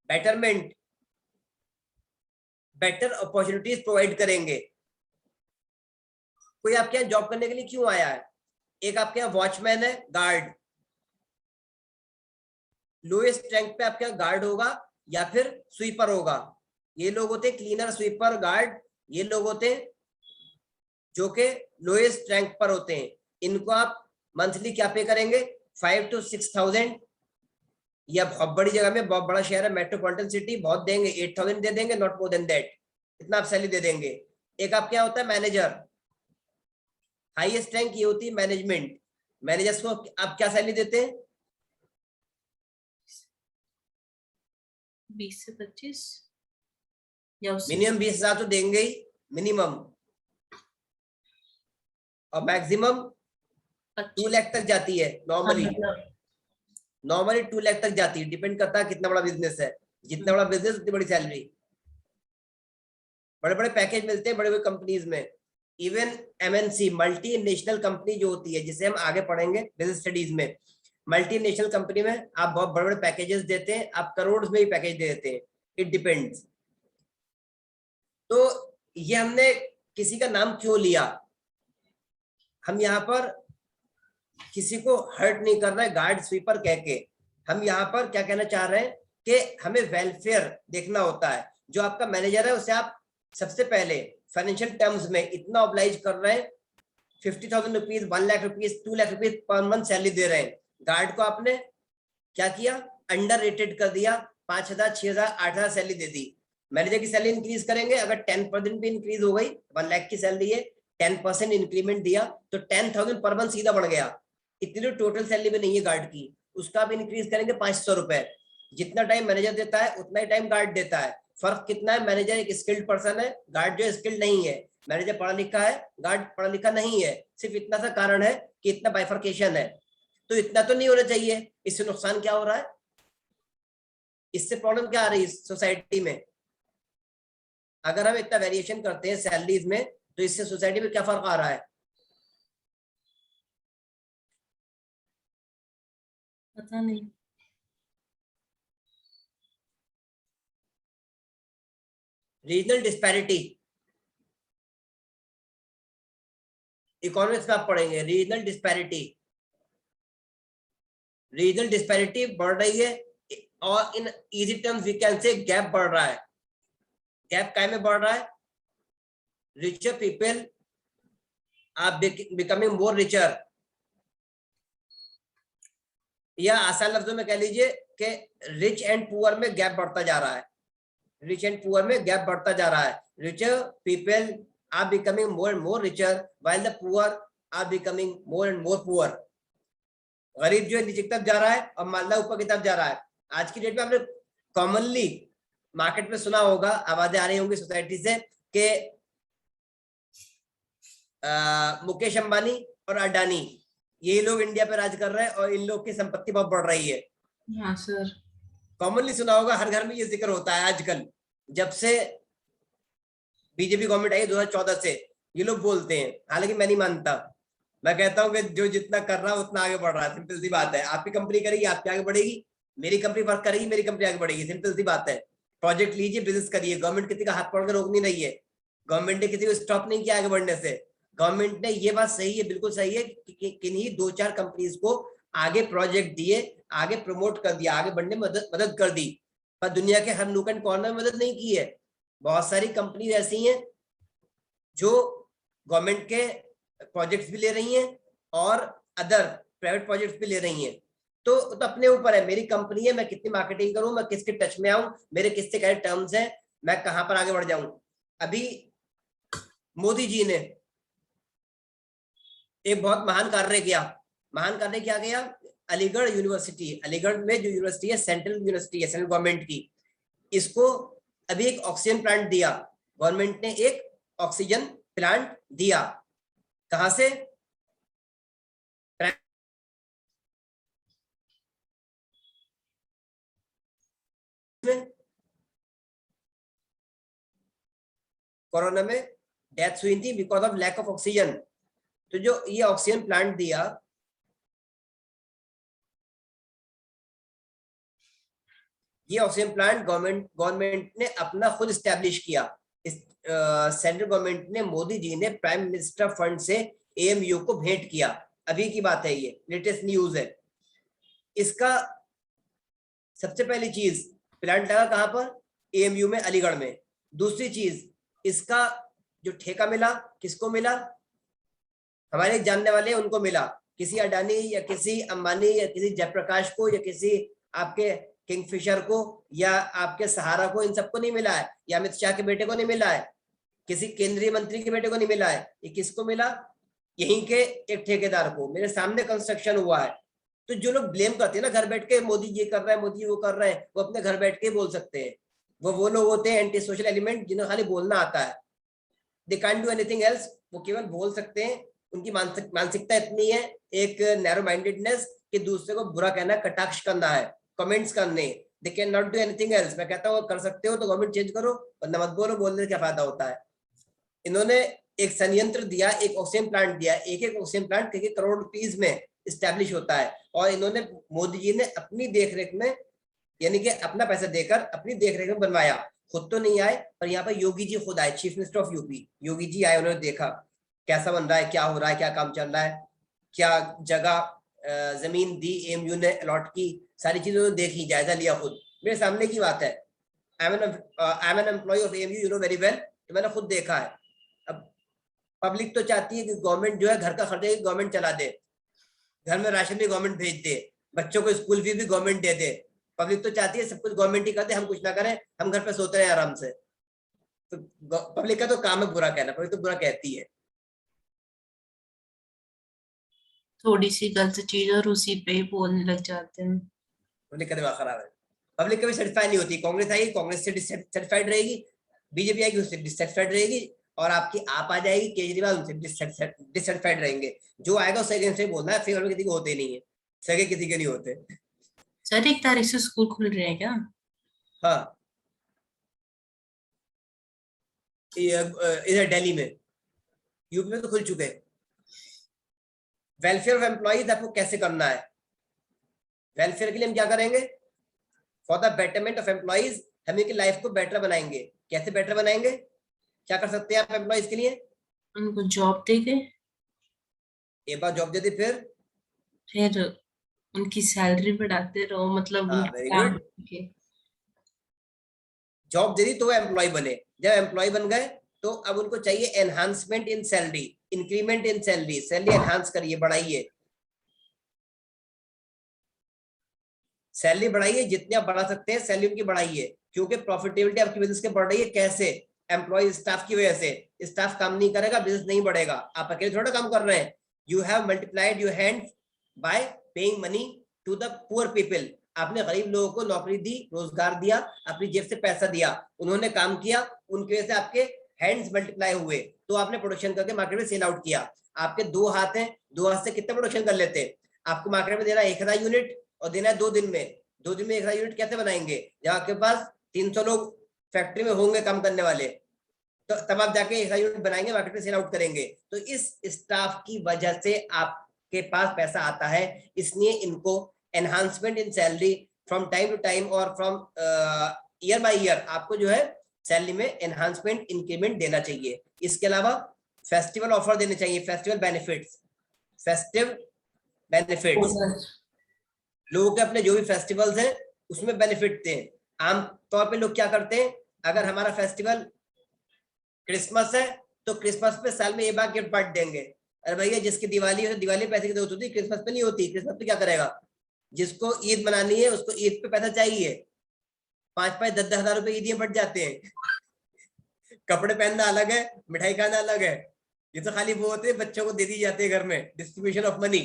बेटरमेंट, बेटर अपॉर्चुनिटीज प्रोवाइड करेंगे। कोई आपके यहाँ जॉब करने के लिए क्यों आया है? एक आपके यहाँ वॉचमैन है, गार्ड, लोएस्ट रैंक पे आपके यहाँ गार्ड होगा या फिर स्वीपर होगा। ये लोग होते क्लीनर, स्वीपर, गार्ड, ये लोग होते हैं जो कि लोएस्ट रैंक पर होते हैं। इनको आप मंथली क्या पे करेंगे? 5 to 6,000, या बहुत बड़ी जगह में, बहुत बड़ा शहर है, मेट्रोपॉलिटन सिटी, बहुत देंगे, 8,000 दे देंगे, नॉट मोर देन दैट, इतना आप सैलरी दे देंगे। एक आपके यहाँ होता है मैनेजर, हाईएस्ट रैंक ये होती है मैनेजमेंट। मैनेजर्स को आप क्या सैलरी देते हैं? 20 से 25 या उससे मिनिमम 20,000 तो देंगे ही मिनिमम, और मैक्सिमम 2 लाख तक जाती है नॉर्मली। नॉर्मली 2 लाख तक जाती है, डिपेंड करता है कितना बड़ा बिजनेस है। जितना बड़ा बिजनेस उतनी बड़ी सैलरी, बड़े बड़े पैकेज मिलते हैं बड़े बड़े कंपनीज में। Even MNC multi national company जो होती है, जिसे हम आगे पढ़ेंगे बिजनेस स्टडीज में, मल्टी नेशनल कंपनी में आप बहुत बड़े बड़े पैकेजेस देते हैं, आप करोड़ में ही पैकेज दे देते हैं, इट डिपेंड्स। तो ये हमने किसी का नाम क्यों लिया, हम यहाँ पर किसी को हर्ट नहीं कर रहे गार्ड स्वीपर कह के। हम यहाँ पर क्या कहना चाह रहे हैं कि हमें वेलफेयर देखना होता है। जो आपका मैनेजर है उसे आप सबसे पहले फाइनेंशियल टर्म्स में इतना ऑब्लाइज कर रहे हैं, 50,000 rupees, 1 lakh rupees, 2 lakh rupees per month salary दे रहे हैं। गार्ड को आपने क्या किया, अंडर रेटेड कर दिया, 5,000, 6,000, 8,000 सैलरी दे दी। मैनेजर की सैलरी इंक्रीज करेंगे, अगर 10% भी इंक्रीज हो गई, 1 लाख की सैलरी है, 10% इंक्रीमेंट दिया तो 10,000 पर मंथ सीधा बढ़ गया। इतनी तो टोटल सैलरी में नहीं है गार्ड की, उसका भी इंक्रीज करेंगे 500 रुपए। जितना टाइम मैनेजर देता है उतना ही टाइम गार्ड देता है। फर्क कितना है, मैनेजर एक स्किल्ड पर्सन है, गार्ड जो स्किल्ड नहीं है। मैनेजर पढ़ा लिखा है, गार्ड पढ़ा लिखा नहीं है। सिर्फ इतना सा कारण है कि इतना बाइफर्केशन है। तो इतना तो नहीं होना चाहिए। इससे नुकसान क्या हो रहा है, इससे प्रॉब्लम क्या आ रही है सोसाइटी में? अगर हम इतना वेरिएशन करते हैं सैलरीज में, तो इससे सोसाइटी में क्या फर्क आ रहा है? पता नहीं। रीजनल डिस्पैरिटी, इकोनॉमिक्स में आप पढ़ेंगे रीजनल डिस्पैरिटी। रीजनल डिस्पैरिटी बढ़ रही है, और in easy terms we can say gap बढ़ रहा है। गैप काय में बढ़ रहा है? Richer people are becoming more richer, या आसान लफ्जों में कह लीजिए कि रिच एंड पुअर में गैप बढ़ता जा रहा है। रिच एंड पुअर में गैप बढ़ता जा रहा है। Richer people are becoming more and more richer while the poor are becoming more and more poor. गरीब जो है नीचे की तरफ जा रहा है और मालदा ऊपर की तरफ जा रहा है। आज की डेट में आपने कॉमनली मार्केट में सुना होगा, आवाजें आ रही होंगी सोसाइटी से कि मुकेश अंबानी और अडानी, ये लोग इंडिया पे राज कर रहे हैं और इन लोग की संपत्ति बहुत बढ़ रही है। हाँ सर, कॉमनली सुना होगा, हर घर में ये जिक्र होता है आजकल। जब से बीजेपी गवर्नमेंट आई 2014 से ये लोग बोलते हैं, हालांकि मैं नहीं मानता। मैं कहता हूँ कि जो जितना कर रहा है उतना आगे बढ़ रहा है। सिंपल सी बात है, आपकी कंपनी करेगी आपकी आगे बढ़ेगी, मेरी कंपनी वर्क करेगी मेरी कंपनी आगे बढ़ेगी। सिंपल सी बात है। प्रोजेक्ट लीजिए, बिजनेस करिए। गवर्नमेंट किसी का हाथ पकड़ कर रोक नहीं रही है, गवर्नमेंट ने किसी को स्टॉप नहीं किया आगे बढ़ने से। गवर्नमेंट ने ये बात सही है, बिल्कुल सही है कि किन्हीं 2-4 कंपनीज को आगे प्रोजेक्ट दिए, आगे प्रमोट कर दिया, आगे बढ़ने में मदद कर दी, पर दुनिया के हर नूक एंड कॉर्नर में मदद नहीं की है। बहुत सारी कंपनी ऐसी हैं जो गवर्नमेंट के प्रोजेक्ट्स भी ले रही हैं और अदर प्राइवेट प्रोजेक्ट्स भी ले रही हैं। तो अपने ऊपर है, मेरी कंपनी है, मैं कितनी मार्केटिंग करूं, मैं किसके टच में आऊं, मेरे किससे क्या टर्म्स हैं, मैं कहां पर आगे बढ़ जाऊं। अभी मोदी जी ने एक बहुत महान कार्य किया। महान कार्य क्या किया? अलीगढ़ यूनिवर्सिटी, अलीगढ़ में जो यूनिवर्सिटी है, सेंट्रल यूनिवर्सिटी है, सेंट्रल गवर्नमेंट की, इसको अभी एक ऑक्सीजन प्लांट दिया। गवर्नमेंट ने एक ऑक्सीजन प्लांट दिया। कहां से? कोरोना में डेथ हुई थी because of lack of oxygen. तो जो ये ऑक्सीजन प्लांट दिया, ये ऑक्सीजन प्लांट गवर्नमेंट ने अपना खुद स्टैब्लिश किया। सेंट्रल गवर्नमेंट ने, मोदी जी ने प्राइम मिनिस्टर फंड से एएमयू को भेंट किया। अभी की बात है, ये लेटेस्ट न्यूज है। इसका सबसे पहली चीज, प्लांट लगा कहां पर? एएमयू में, अलीगढ़ में। दूसरी चीज, इसका जो ठेका मिला, किसको मिला? हमारे जानने वाले उनको मिला, किसी अडानी या किसी अंबानी या किसी जयप्रकाश को या किसी आपके किंगफिशर को या आपके सहारा को, इन सबको नहीं मिला है, या अमित शाह के बेटे को नहीं मिला है, किसी केंद्रीय मंत्री के बेटे को नहीं मिला है। ये किसको मिला? यहीं के एक ठेकेदार को, मेरे सामने कंस्ट्रक्शन हुआ है। तो जो लोग ब्लेम करते हैं ना घर बैठ के, मोदी ये कर रहा है, मोदी वो कर रहे हैं, वो अपने घर बैठ के बोल सकते हैं। वो लोग होते हैं एंटी सोशल एलिमेंट, जिन्हें खाली बोलना आता है, they can't do anything else, वो केवल बोल सकते हैं। उनकी मानसिकता इतनी है, एक नैरो माइंडेडनेस, कि दूसरे को बुरा कहना, कटाक्ष करना है, कमेंट्स करने, they can not do anything else. मैं कहता हूँ कर सकते हो तो गवर्नमेंट चेंज करो, वरना मत बोलो, बोलने से क्या फायदा होता है। इन्होंने एक संयंत्र दिया, एक ऑक्सीजन प्लांट दिया, एक ऑक्सीजन प्लांट कई करोड़ रुपीज में स्टैब्लिश होता है, और इन्होंने, मोदी जी ने अपनी देखरेख में, यानी कि अपना पैसा देकर अपनी देखरेख में बनवाया। खुद तो नहीं आए, पर यहाँ पर योगी जी खुद आए, chief minister of UP Yogi ji आए, उन्होंने देखा कैसा बन रहा है, क्या हो रहा है, क्या काम चल रहा है, क्या जगह जमीन दी एएमयू ने अलॉट की, सारी चीजें उन्होंने देखी, जायजा लिया खुद, मेरे सामने की बात है। I am an employee of AMU, you know very well, तो मैंने खुद देखा है। अब पब्लिक तो चाहती है कि गवर्नमेंट जो है घर का खर्चा गवर्नमेंट चला दे, घर में राशन भी गवर्नमेंट भेज दे, बच्चों को स्कूल फीस भी गवर्नमेंट दे दे। पब्लिक तो चाहती है सब कुछ गवर्नमेंट ही कर दे, हम कुछ ना करें, हम घर पे सोते रहे आराम से। तो पब्लिक का तो काम है बुरा कहना, पब्लिक तो बुरा कहती है। थोड़ी सी गलत चीज और उसी पे ही बोलने लग जाते हैं। पब्लिक का दिमाग खराब है, पब्लिक कभी सेटिस्फाई नहीं होती। कांग्रेस आएगी, कांग्रेस से डिससेटिस्फाइड रहेगी, बीजेपी आएगी, उससे डिससेटिस्फाइड रहेगी, और आपकी आप आ जाएगी केजरीवाल, उनसे डिससेटिस्फाइड रहेंगे। जो आएगा उससे अगेंस्ट ही बोलना है, फेवर में किसी को होते नहीं है, सगे किसी के नहीं होते। सर 1 तारीख से स्कूल खुल रहे हैं क्या? हाँ, इधर दिल्ली में, यूपी में तो खुल चुके हैं। वेलफेयर ऑफ एम्प्लॉइज आपको कैसे करना है, वेलफेयर के लिए हम क्या करेंगे, for the betterment of employees, हम इनकी लाइफ को बेटर बनाएंगे। कैसे बेटर बनाएंगे, क्या कर सकते हैं आप एम्प्लॉइज के लिए? उनको जॉब देंगे, एक बार जॉब दे दी, फिर उनकी सैलरी बढ़ाते रहो, मतलब हाँ उनके वेरी काम गुड, के। जॉब दे दी तो वो एम्प्लॉय बने। जब एम्प्लॉय बन गए तो अब उनको चाहिए enhancement in salary, increment in salary, salary enhance करिए, बढ़ाइए, सैलरी बढ़ाइए, जितने आप बढ़ा सकते हैं सैलरी उनकी बढ़ाइए, क्योंकि प्रॉफिटेबिलिटी आपकी बिजनेस की बढ़ रही है। कैसे? एम्प्लॉय स्टाफ की वजह से। स्टाफ काम नहीं करेगा, बिजनेस नहीं बढ़ेगा। आप अकेले थोड़ा काम कर रहे हैं, you have multiplied your hand by paying money to the poor people. आपने गरीब लोगों को नौकरी दी, रोजगार दिया, अपनी जेब से पैसा दिया, उन्होंने काम किया, उनकी वजह से आपके हैंड्स मल्टीप्लाई हुए, तो आपने प्रोडक्शन करके मार्केट में सेल आउट किया। आपके 2 हाथ हैं, 2 हाथ से कितना प्रोडक्शन कर लेते हैं? आपको मार्केट में देना 1000 यूनिट और देना है 2 दिन में। 2 दिन में 1000 यूनिट कैसे बनाएंगे जब आपके पास 300 लोग फैक्ट्री में होंगे काम करने वाले? तो तब आप जाके 1000 यूनिट बनाएंगे, मार्केट में सेल आउट करेंगे। तो इस स्टाफ की वजह से आपके पास पैसा आता है, इसलिए इनको enhancement in salary from time to time और फ्रॉम ईयर बाय ईयर आपको जो है सैलरी में एनहांसमेंट इंक्रीमेंट देना चाहिए। इसके अलावा फेस्टिवल ऑफर देने चाहिए, फेस्टिवल बेनिफिट्स, फेस्टिव बेनिफिट्स, लोगों के अपने जो भी फेस्टिवल्स हैं उसमें बेनिफिट दें। आम तौर पे लोग क्या करते हैं, अगर हमारा फेस्टिवल क्रिसमस है तो क्रिसमस पे साल में एक बार गिफ्ट बांट देंगे। अरे भैया, जिसकी दिवाली है दिवाली पैसे की जरूरत होती है, क्रिसमस पे नहीं होती। क्रिसमस पे क्या करेगा? जिसको ईद मनानी है उसको ईद पे पैसा चाहिए, 5-5, 10-10 हजार रुपए ईद बढ़ जाते हैं। कपड़े पहनना अलग है, मिठाई खाना अलग है, ये तो खाली वो होते हैं बच्चों को दे दी जाती है घर में, डिस्ट्रीब्यूशन ऑफ मनी,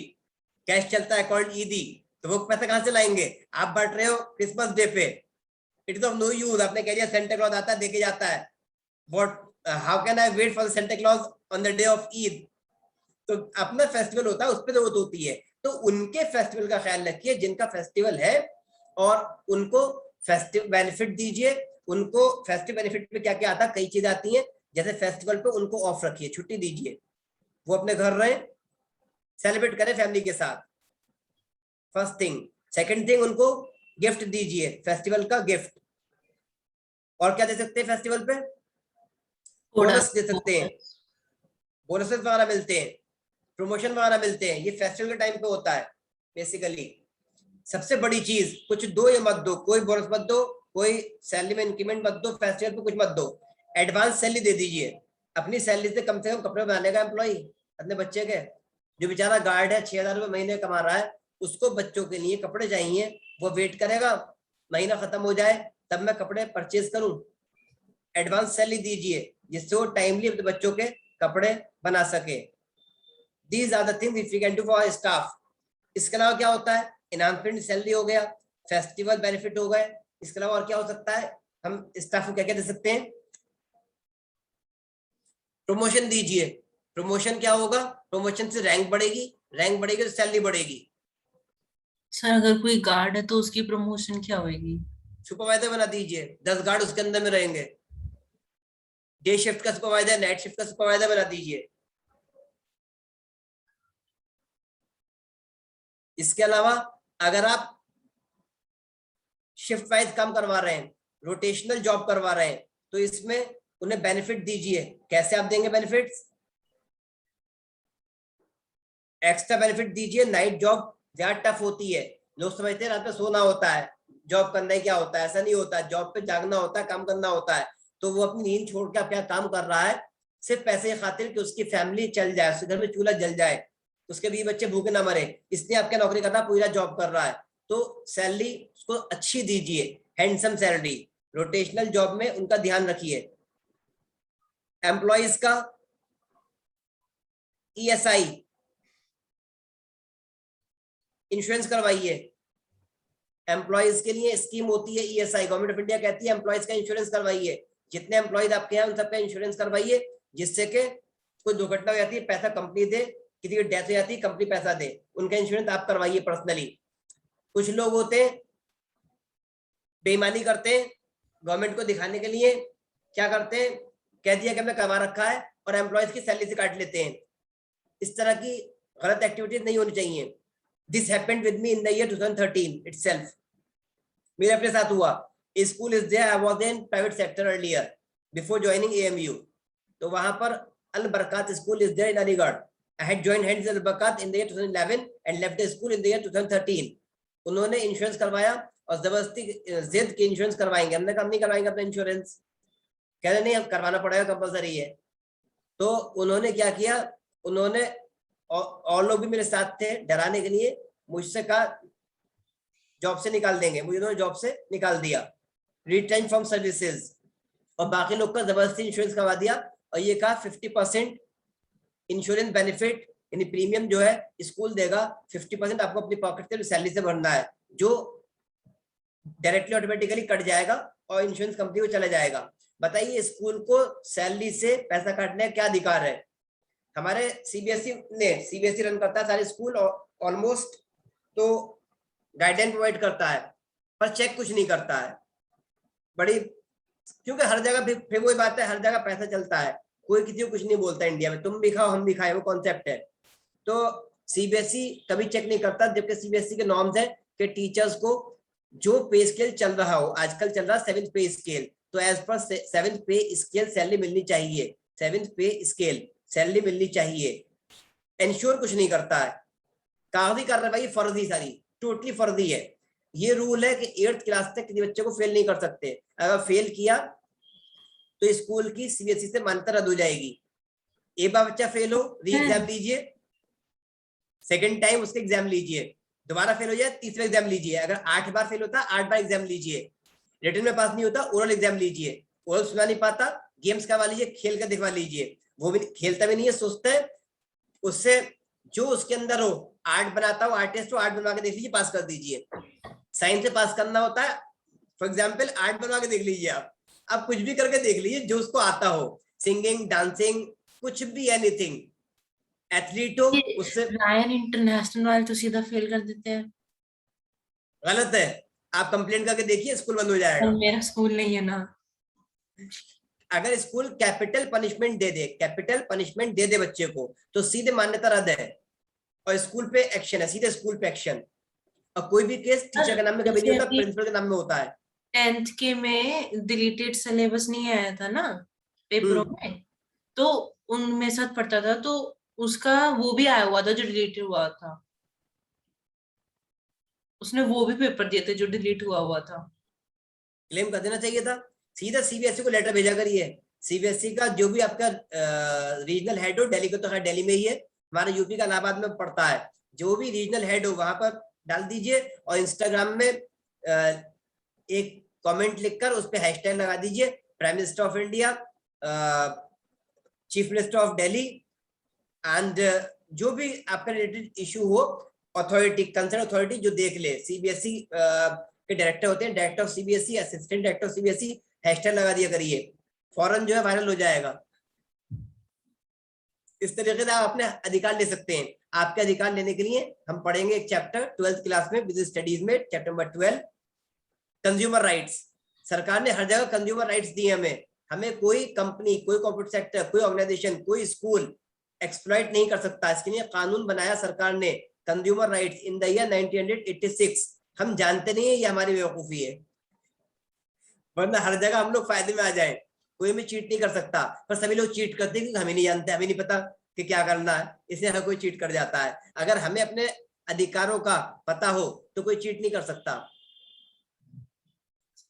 कैश चलता है कॉल्ड ईदी। तो वो पैसा कहां से लाएंगे? आप बांट रहे हो क्रिसमस डे पे, it is of no use. आपने कह दिया सेंटा क्लॉज आता है देके जाता है, what, how can I wait for Santa Claus on the day of Eid? तो अपना फेस्टिवल होता है, उस पर जरूरत होती है। तो उनके फेस्टिवल का ख्याल रखिए जिनका फेस्टिवल है, और उनको फेस्टिव बेनिफिट दीजिए। उनको फेस्टिव बेनिफिट में क्या क्या आता है, कई चीजें आती हैं, जैसे फेस्टिवल पे उनको ऑफ रखिए, छुट्टी दीजिए, वो अपने घर रहे, सेलिब्रेट करें फैमिली के साथ, फर्स्ट थिंग। सेकंड थिंग, उनको गिफ्ट दीजिए, फेस्टिवल का गिफ्ट। और क्या दे सकते हैं फेस्टिवल पे? बोनस दे सकते हैं, बोनसेस वगैरह मिलते हैं, प्रमोशन वगैरह मिलते हैं, ये फेस्टिवल के टाइम पे होता है बेसिकली। सबसे बड़ी चीज, कुछ दो या मत दो, कोई बोनस मत दो, कोई सैलरी में इंक्रीमेंट मत दो, फेस्टिवल पे कुछ मत दो, एडवांस सैलरी दे दीजिए। अपनी सैलरी से कम कपड़े बनाने का एम्प्लॉय अपने बच्चे के, जो बेचारा गार्ड है 6000 रुपये महीने कमा रहा है, उसको बच्चों के लिए कपड़े चाहिए, वो वेट करेगा महीना खत्म हो जाए तब मैं कपड़े परचेज करूं। एडवांस सैलरी दीजिए जिससे वो टाइमली अपने बच्चों के कपड़े बना सके। These are the things which we can do for our staff. इसके अलावा क्या होता है, एनहांसमेंट सैलरी हो गया, फेस्टिवल बेनिफिट हो गए, इसके अलावा और क्या हो सकता है, हम स्टाफ को क्या क्या दे सकते हैं, प्रमोशन दीजिए, प्रमोशन क्या होगा, प्रमोशन से रैंक बढ़ेगी, रैंक बढ़ेगी तो सैलरी बढ़ेगी। सर अगर कोई गार्ड है तो उसकी प्रमोशन क्या होगी? सुपरवाइजर बना दीजिए, 10 गार्ड उसके अंदर में रहेंगे, डे शिफ्ट का सुपरवाइजर, नाइट शिफ्ट का सुपरवाइजर बना दीजिए। इसके अलावा अगर आप शिफ्ट वाइज काम करवा रहे हैं, रोटेशनल जॉब करवा रहे हैं, तो इसमें उन्हें बेनिफिट दीजिए। कैसे आप देंगे बेनिफिट्स, एक्स्ट्रा बेनिफिट दीजिए। नाइट जॉब ज्यादा टफ होती है, लोग समझते हैं रात में सोना होता है, जॉब करना ही क्या होता है, ऐसा नहीं होता है, जॉब पे जागना होता है, काम करना होता है। तो वो अपनी नींद छोड़ के अपना काम कर रहा है सिर्फ पैसे की खातिर कि उसकी फैमिली चल जाए, उसके घर में चूल्हा जल जाए, उसके बीवी बच्चे भूखे ना मरे, इसलिए आपका नौकरी करना, पूरा जॉब कर रहा है। तो सैलरी उसको अच्छी दीजिए, हैंडसम सैलरी। रोटेशनल जॉब में उनका ध्यान रखिए। एम्प्लॉइज का ESI इंश्योरेंस करवाइए। एम्प्लॉइज के लिए स्कीम होती है ESI, गवर्नमेंट ऑफ इंडिया कहती है एम्प्लॉइज का इंश्योरेंस करवाइए। जितने एम्प्लॉइज आपके हैं उन सबका इंश्योरेंस करवाइए, जिससे कि कोई दुर्घटना हो जाती है पैसा कंपनी दे, किसी की डेथ हो जाती है कंपनी पैसा दे, उनका इंश्योरेंस आप करवाइए पर्सनली। कुछ लोग होते हैं बेईमानी करते हैं, गवर्नमेंट को दिखाने के लिए क्या करते हैं, कह दिया कि हमने करवा रखा है और एम्प्लॉयज की सैलरी से काट लेते हैं। इस तरह की गलत एक्टिविटीज नहीं होनी चाहिए। This happened with me in the year 2013 itself. मेरे अपने साथ हुआ। School is there, I was in private sector earlier before joining AMU। तो वहां पर Al Barkat school is there in Aligarh. I had joined hands Al Barkat in the year 2011 and left the school in the year 2013। उन्होंने insurance करवाया और जबरदस्ती जिद के insurance करवाएंगे, हमने कहा नहीं करवाएंगे अपना इंश्योरेंस, कह रहे नहीं अब करवाना पड़ेगा, कंपलसरी है। तो उन्होंने क्या किया, उन्होंने और लोग भी मेरे साथ थे डराने के लिए, मुझसे कहा जॉब से निकाल देंगे, मुझे उन्होंने जॉब से निकाल दिया, रिटेन फ्रॉम सर्विसेज, और बाकी लोग का जबरदस्ती इंश्योरेंस करवा दिया और ये कहा 50% इंश्योरेंस बेनिफिट यानी प्रीमियम जो है स्कूल देगा, 50% आपको अपनी पॉकेट से सैलरी से भरना है, जो डायरेक्टली ऑटोमेटिकली कट जाएगा और इंश्योरेंस कंपनी को चला जाएगा। बताइए स्कूल को सैलरी से पैसा काटने का क्या अधिकार है? हमारे CBSE रन करता है सारे स्कूल ऑलमोस्ट, तो गाइडलाइन प्रोवाइड करता है पर चेक कुछ नहीं करता है बड़ी, क्योंकि हर जगह फिर वही बात है, हर जगह पैसा चलता है, कोई किसी को कुछ नहीं बोलता इंडिया में, तुम भी खाओ हम भी खाए, वो कॉन्सेप्ट है। तो CBSE कभी चेक नहीं करता, जबकि CBSE के नॉर्म्स है कि टीचर्स को जो पे स्केल चल रहा हो, आजकल चल रहा है 7th पे स्केल, तो एज पर 7th पे स्केल सैलरी मिलनी चाहिए, 7th पे स्केल सैलरी मिलनी चाहिए। इंश्योर कुछ नहीं करता है, कागजी कार्रवाई फर्जी, सारी टोटली फर्जी है। ये रूल है कि 8th क्लास तक किसी बच्चे को फेल नहीं कर सकते, अगर फेल किया तो स्कूल की CBSE से मान्यता रद्द हो जाएगी। एक बार बच्चा फेल हो, री एग्जाम लीजिए, सेकंड टाइम उसके एग्जाम लीजिए, दोबारा फेल हो जाए तीसरा एग्जाम लीजिए, अगर 8 बार फेल होता 8 बार एग्जाम लीजिए, रिटन में पास नहीं होता ओरल एग्जाम लीजिए, ओरल सुना नहीं पाता गेम्स करवा लीजिए, खेल कर दिखवा लीजिए, वो भी खेलता भी नहीं है, सोचता है, उससे जो उसके अंदर हो, आर्ट बनाता हो, आर्टिस्ट हो, आर्ट बनवा के देख लीजिए, पास कर दीजिए। साइंस से पास करना होता है, फॉर एग्जाम्पल आर्ट बनवा के देख लीजिए, आप कुछ भी करके देख लीजिए जो उसको आता हो, सिंगिंग, डांसिंग, कुछ भी, एनीथिंग, एथलीट हो उससे। रायन इंटरनेशनल वाले तो सीधा फेल कर देते हैं। गलत है, आप कंप्लेंट करके देखिए, स्कूल बंद हो जाएगा। मेरा स्कूल नहीं है ना। अगर स्कूल कैपिटल पनिशमेंट दे दे बच्चे को, तो सीधे मान्यता रद्द है और स्कूल पे एक्शन है, सीधे स्कूल पे एक्शन। और कोई भी केस टीचर के नाम में कभी नहीं होता, प्रिंसिपल के नाम में होता है। 10th के में डिलीटेड सिलेबस नहीं आया था ना पेपरों में, तो उनमें साथ पढ़ता था, तो उसका वो भी आया हुआ था जो डिलीटेड हुआ था, उसने वो भी पेपर दिए थे जो डिलीट हुआ था। क्लेम कर देना चाहिए था, सीधा CBSE को लेटर भेजा करिए। CBSE का जो भी आपका रीजनल हेड हो, दिल्ली को तो खैर दिल्ली में ही है, हमारा यूपी का इलाहाबाद में पड़ता है, जो भी रीजनल हेड हो वहां पर डाल दीजिए और इंस्टाग्राम में एक कमेंट लिखकर उस पर हैशटैग लगा दीजिए, prime minister of India, chief minister of Delhi and जो भी आपका रिलेटेड इशू हो, अथॉरिटी, कंसर्न अथॉरिटी जो देख ले, सीबीएसई के डायरेक्टर होते हैं, director of CBSE, assistant director of CBSE, hashtag लगा दिया करिए, फौरन जो है वायरल हो जाएगा। इस तरीके से आप अपने अधिकार ले सकते हैं। आपके अधिकार लेने के लिए हम पढ़ेंगे एक चैप्टर 12th क्लास में बिजनेस स्टडीज में, चैप्टर नंबर 12, कंज्यूमर राइट्स। सरकार ने हर जगह कंज्यूमर राइट्स दिए हमें। हमें कोई कंपनी, कोई कॉर्पोरेट सेक्टर, कोई ऑर्गेनाइजेशन, कोई स्कूल एक्सप्लॉइट नहीं कर सकता। इसके लिए कानून बनाया सरकार ने, consumer rights in the year 1986। हम जानते नहीं है ये हमारी बेवकूफी है, वरना हर जगह हम लोग फायदे में आ जाए। कोई भी चीट नहीं कर सकता, पर सभी लोग चीट करते हैं क्योंकि हमें नहीं जानते, हमें नहीं पता कि क्या करना है, इसलिए हर कोई चीट कर जाता है। अगर हमें अपने अधिकारों का पता हो तो कोई चीट नहीं कर सकता।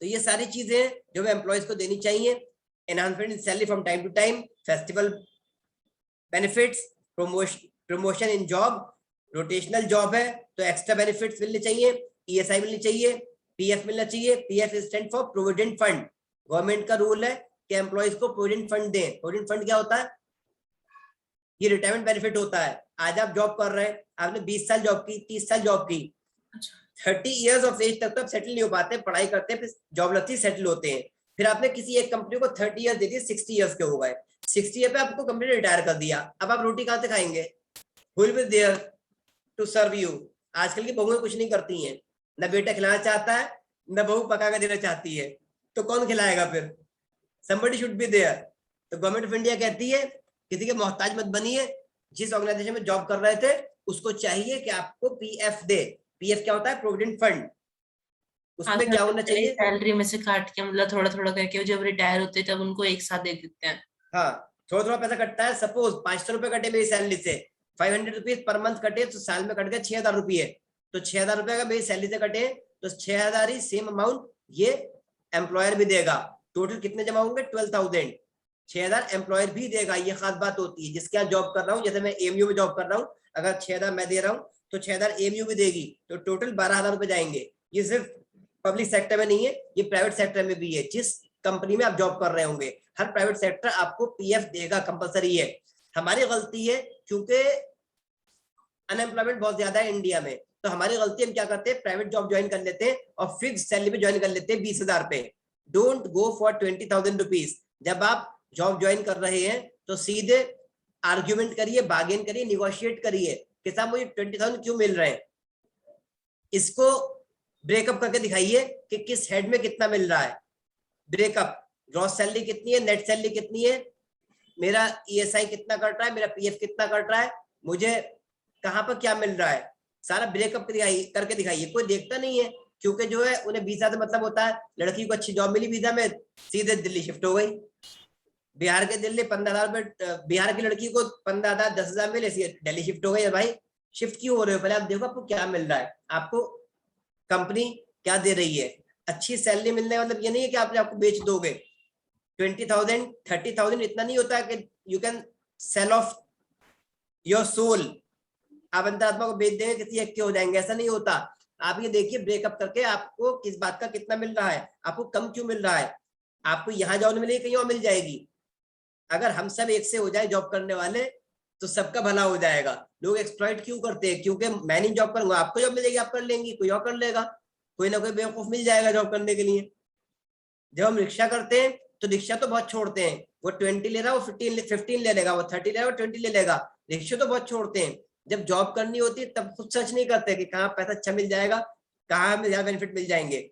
तो ये सारी चीजें जो हमें एम्प्लॉयज को देनी चाहिए। Enhancement in salary from time to time, festival benefits, promotion in job, rotational job है तो एक्स्ट्रा बेनिफिट्स मिलने चाहिए, ईएसआई मिलनी चाहिए, पीएफ मिलना चाहिए। PF stand for provident fund. Government का रूल है कि एम्प्लॉयज को प्रोविडेंट फंड दें। प्रोविडेंट फंड क्या होता है? ये रिटायरमेंट बेनिफिट होता है। आज आप जॉब कर रहे हैं, आपने 20 साल जॉब की, 30 साल जॉब की, 30 इयर्स ऑफ एज तक तो आप सेटल नहीं हो पाते, पढ़ाई करते हैं, फिर जॉब लगती है, सेटल होते हैं। फिर आपने किसी एक कंपनी को 30 इयर्स दे दिए, 60 इयर्स के हो गए, 60 ईयर पे आपको कंपनी ने रिटायर कर दिया। अब आप रोटी कहां से खाएंगे? Who will be there to serve you? आजकल की बहुएं कुछ नहीं करती हैं, न बेटा खिलाना चाहता है, न बहू पका के देना चाहती है, तो कौन खिलाएगा फिर? Somebody should be there। तो गवर्नमेंट ऑफ इंडिया कहती है किसी के मोहताज मत बनिए। जिस ऑर्गेनाइजेशन में जॉब कर रहे थे उसको चाहिए कि आपको पीएफ दे। पीएफ क्या होता है? Provident fund. उसमें क्या होना चाहिए? सैलरी में से काट के, मतलब थोड़ा थोड़ा करके जब रिटायर होते हैं तब उनको एक साथ दे देते हैं। हाँ, थोड़ा थोड़ा पैसा कटता है। सपोज 500 रुपए कटे मेरी सैलरी से, 500 रुपीज पर मंथ कटे, तो साल में कट गए 6000 रुपये। तो 6000 रुपये अगर मेरी सैलरी से कटे तो 6000 ही सेम अमाउंट ये एम्प्लॉयर भी देगा। टोटल कितने जमा होंगे? 12,000। 6000 एम्प्लॉयर भी देगा। ये खास बात होती है। जिसके यहाँ जॉब कर रहा हूँ, जैसे मैं एमयू में जॉब कर रहा हूँ, अगर 6000 मैं दे रहा हूँ तो 6000 एमयू भी देगी, तो टोटल 12,000 रुपए जाएंगे। ये सिर्फ पब्लिक सेक्टर में नहीं है, ये प्राइवेट सेक्टर में भी है। जिस कंपनी में आप जॉब कर रहे होंगे, हर प्राइवेट सेक्टर आपको पीएफ देगा, कंपलसरी है। हमारी गलती है क्योंकि अनएम्प्लॉयमेंट बहुत ज्यादा है इंडिया में, तो हमारी गलती, हम क्या करते हैं, प्राइवेट जॉब ज्वाइन कर लेते हैं और फिक्स सैलरी पे ज्वाइन कर लेते हैं 20,000 पे। Don't go for 20,000 rupees. जब आप जॉब ज्वाइन कर रहे हैं तो सीधे आर्ग्यूमेंट करिए, बार्गेन करिए, निगोशिएट करिए कि साहब मुझे 20,000 क्यों मिल रहे हैं। इसको ब्रेकअप करके दिखाइए कि किस हेड में कितना मिल रहा है। ब्रेकअप, ग्रॉस सैलरी कितनी है, नेट सैलरी कितनी है, मेरा ईएसआई कितना कट रहा है, मेरा पीएफ कितना कट रहा है, मुझे कहां पर क्या मिल रहा है, सारा ब्रेकअप करके दिखाइए। कोई देखता नहीं है क्योंकि जो है उन्हें वीजा से मतलब होता है। लड़की को अच्छी जॉब मिली वीजा में, सीधे दिल्ली शिफ्ट हो गई। बिहार के दिल्ली 15,000, बिहार की लड़की को 15,000 10,000 मिले, दिल्ली शिफ्ट हो गई। भाई शिफ्ट क्यों हो रहे हो? पहले आप देखो आपको क्या मिल रहा है, आपको कंपनी क्या दे रही है। अच्छी सैलरी मिलने का मतलब ये नहीं है कि आपको बेच दोगे। 20,000 30,000 इतना नहीं होता कि you can sell off your soul. आप अंतरात्मा को बेच देंगे, किसी एक के हो जाएंगे, ऐसा नहीं होता। आप ये देखिए ब्रेकअप करके आपको किस बात का कितना मिल रहा है, आपको कम क्यों मिल रहा है। आपको यहाँ जॉब नहीं मिलेगी, कहीं और मिल जाएगी। अगर हम सब एक से हो जाए जॉब करने वाले तो सबका भला हो जाएगा। लोग एक्सप्लॉइट क्यों करते हैं? क्योंकि मैं नहीं जॉब करूंगा, आपको जॉब मिलेगी, आप कर लेंगी, कोई और कर लेगा, कोई ना कोई बेवकूफ मिल जाएगा जॉब करने के लिए। जब हम रिक्शा करते हैं तो रिक्शा तो बहुत छोड़ते हैं, वो 20 ले रहा है, वो 15 ले लेगा, वो 30 ले रहा है, वो 20 ले लेगा। रिक्शा तो बहुत छोड़ते हैं। जब जॉब करनी होती है तब खुद सर्च नहीं करते कि कहाँ पैसा अच्छा मिल जाएगा, कहाँ हमें ज्यादा बेनिफिट मिल जाएंगे।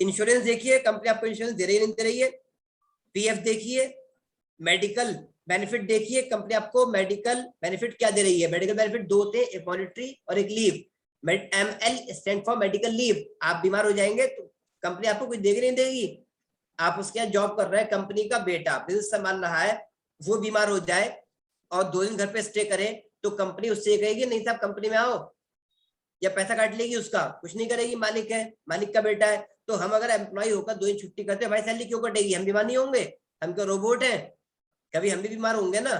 इंश्योरेंस देखिए, कंपनी आपको इंश्योरेंस दे रही है नहीं दे रही है। पीएफ देखिए, मेडिकल बेनिफिट देखिए, कंपनी आपको मेडिकल बेनिफिट क्या दे रही है। मेडिकल बेनिफिट दो होते हैं, एक मॉनिटरी और एक leave. ML stand for medical leave. आप बीमार हो जाएंगे तो कंपनी आपको कुछ देगी नहीं देगी। आप उसके यहाँ जॉब कर रहे हैं, कंपनी का बेटा बिजनेस संभाल रहा है, वो बीमार हो जाए और 2 दिन घर पे स्टे करे तो कंपनी उससे कहेगी नहीं साहब कंपनी में आओ, या पैसा काट लेगी उसका, कुछ नहीं करेगी। मालिक है, मालिक का बेटा है। तो हम अगर एम्प्लॉय होकर 2 दिन छुट्टी करते हैं, भाई सैलरी क्यों कटेगी? हम बीमार नहीं होंगे? हम क्या रोबोट है? कभी हम भी बीमार होंगे ना।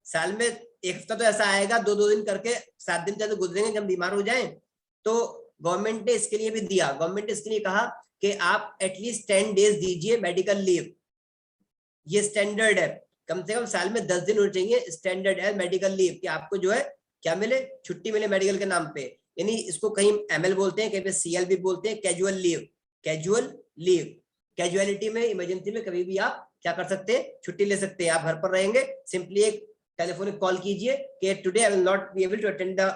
साल में एक हफ्ता तो ऐसा आएगा, 2 दिन करके 7 दिन तो गुजरेंगे जब बीमार हो जाएं। तो गवर्नमेंट ने इसके लिए भी दिया, गवर्नमेंट ने इसके लिए कहा कि आप एटलीस्ट 10 डेज दीजिए मेडिकल लीव। ये स्टैंडर्ड है। कम से कम साल में 10 दिन होने चाहिए स्टैंडर्ड एज मेडिकल लीव, कि आपको जो है क्या मिले, छुट्टी मिले मेडिकल के नाम पे। यानी इसको कहीं एमएल बोलते हैं, कहीं पे सीएल भी बोलते हैं, casual leave. Casual leave, casualty में, इमरजेंसी में कभी भी आप क्या कर सकते हैं, छुट्टी ले सकते हैं। आप घर पर रहेंगे, सिंपली एक टेलीफोनिक कॉल कीजिए कि today I will not be able to attend the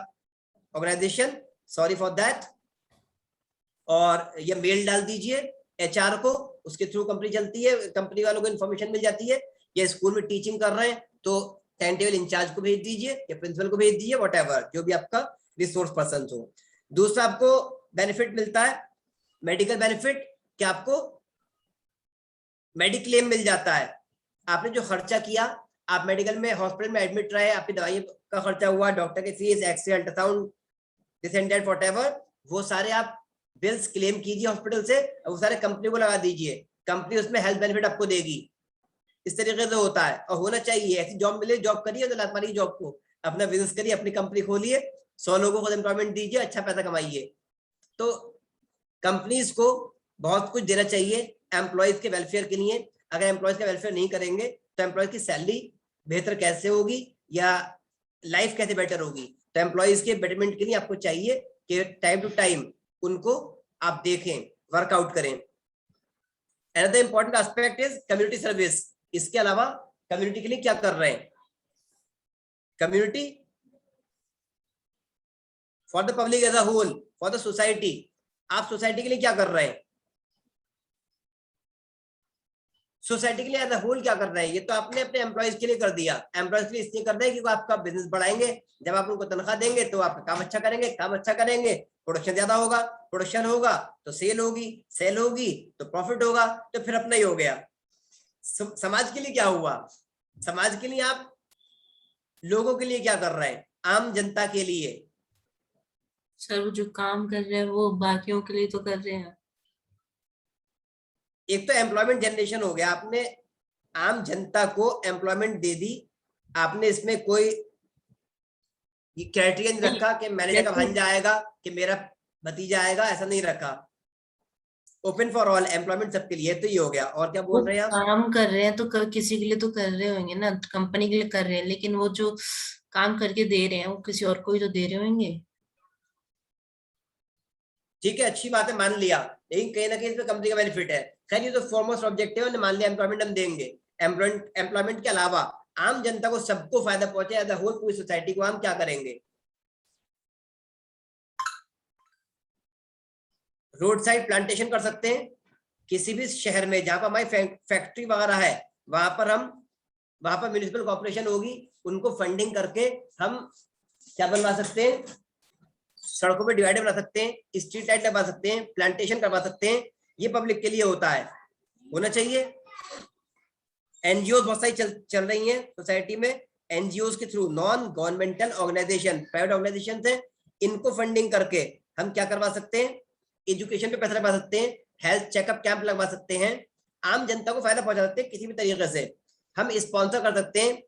organisation, sorry for that, और ये मेल डाल दीजिए एचआर को, उसके थ्रू कंपनी चलती है, कंपनी वालों को इन्फॉर्मेशन मिल जाती है। या स्कूल में टीचिंग कर रहे हैं तो टाइम टेबल इंचार्ज को भेज दीजिए या प्रिंसिपल को भेज दीजिए, व्हाटएवर जो भी आपका रिसोर्स पर्सन हो। दूसरा आपको बेनिफिट मिलता है मेडिकल बेनिफिट, कि आपको मेडिक्लेम मिल जाता है। आपने जो खर्चा किया, आप मेडिकल में हॉस्पिटल में एडमिट रहे, आपकी दवाई का खर्चा हुआ, डॉक्टर की fees, x ray, ultrasound, this and that whatever, वो सारे आप बिल्स क्लेम कीजिए हॉस्पिटल से, और वो सारे कंपनी को लगा दीजिए, कंपनी उसमें हेल्थ बेनिफिट आपको देगी। इस तरीके से होता है और होना चाहिए। ऐसी जॉब मिले, जॉब करिए, तो लात मारिए जॉब को, अपना बिजनेस करिए, अपनी कंपनी खोलिए, 100 लोगों को एम्प्लॉयमेंट दीजिए, अच्छा पैसा कमाइए। तो कंपनीज को बहुत कुछ देना चाहिए एम्प्लॉयज के वेलफेयर के लिए। अगर एम्प्लॉयज का वेलफेयर नहीं करेंगे तो एम्प्लॉयज की सैलरी बेहतर कैसे होगी या लाइफ कैसे बेटर होगी। तो एम्प्लॉयज के बेटरमेंट के लिए आपको चाहिए कि टाइम टू टाइम उनको आप देखें, वर्कआउट करें। Another important aspect is community service. इसके अलावा कम्युनिटी के लिए क्या कर रहे हैं, community for the public as a whole, for the society, आप सोसाइटी के लिए क्या कर रहे हैं, सोसाइटी के लिए एज अ होल क्या कर रहे हैं। ये तो आपने अपने एम्प्लॉयज के लिए कर दिया, एम्प्लॉयज के लिए इसलिए कर रहे हैं कि वो आपका बिजनेस बढ़ाएंगे। जब आप उनको तनख्वाह देंगे तो आपका काम अच्छा करेंगे, काम अच्छा करेंगे, प्रोडक्शन ज्यादा होगा, प्रोडक्शन होगा तो सेल होगी, सेल होगी तो प्रॉफिट होगा, तो फिर अपना ही हो गया। समाज के लिए क्या हुआ, समाज के लिए आप लोगों के लिए क्या कर रहे हैं, आम जनता के लिए। सर वो जो काम कर रहे हैं वो बाकियों के लिए तो कर रहे हैं। एक तो एम्प्लॉयमेंट जनरेशन हो गया, आपने आम जनता को एम्प्लॉयमेंट दे दी। आपने इसमें कोई क्राइटेरिया नहीं रखा कि मैनेजर का भांजा आएगा कि मेरा भतीजा आएगा, ऐसा नहीं रखा। ओपन फॉर ऑल, एम्प्लॉयमेंट सबके लिए। तो ये हो गया। और क्या बोल रहे हैं आप, काम कर रहे हैं तो किसी के लिए तो कर रहे होंगे ना, कंपनी के लिए कर रहे हैं, लेकिन वो जो काम करके दे रहे हैं वो किसी और को ही तो दे रहे होंगे। ठीक है, अच्छी बात है, मान लिया, लेकिन कहीं ना कहीं इसमें कंपनी का बेनिफिट है। खैर ये तो फॉरमोस्ट ऑब्जेक्टिव है, मान लिया एम्प्लॉयमेंट हम देंगे। एम्प्लॉयमेंट के अलावा आम जनता को सबको फायदा पहुंचे, एज अ होल पूरी सोसाइटी को हम क्या करेंगे, रोड साइड प्लांटेशन कर सकते हैं। किसी भी शहर में जहां पर हमारी फैक्ट्री वगैरह है, वहां पर म्युनिसिपल कॉर्पोरेशन होगी, उनको फंडिंग करके हम क्या बनवा सकते हैं, सड़कों पे डिवाइडर बना सकते हैं, स्ट्रीट लाइट लगा सकते हैं, प्लांटेशन करवा सकते हैं। ये पब्लिक के लिए होता है, होना चाहिए। एनजीओ बहुत सारी चल रही हैं सोसाइटी में। एनजीओ के through, non governmental organisation, private organisation है, इनको फंडिंग करके हम क्या करवा सकते हैं, एजुकेशन पे पैसा लगा सकते हैं, हेल्थ चेकअप कैंप लगवा सकते हैं, आम जनता को फायदा पहुंचा सकते हैं किसी भी तरीके से। हम स्पॉन्सर कर सकते हैं,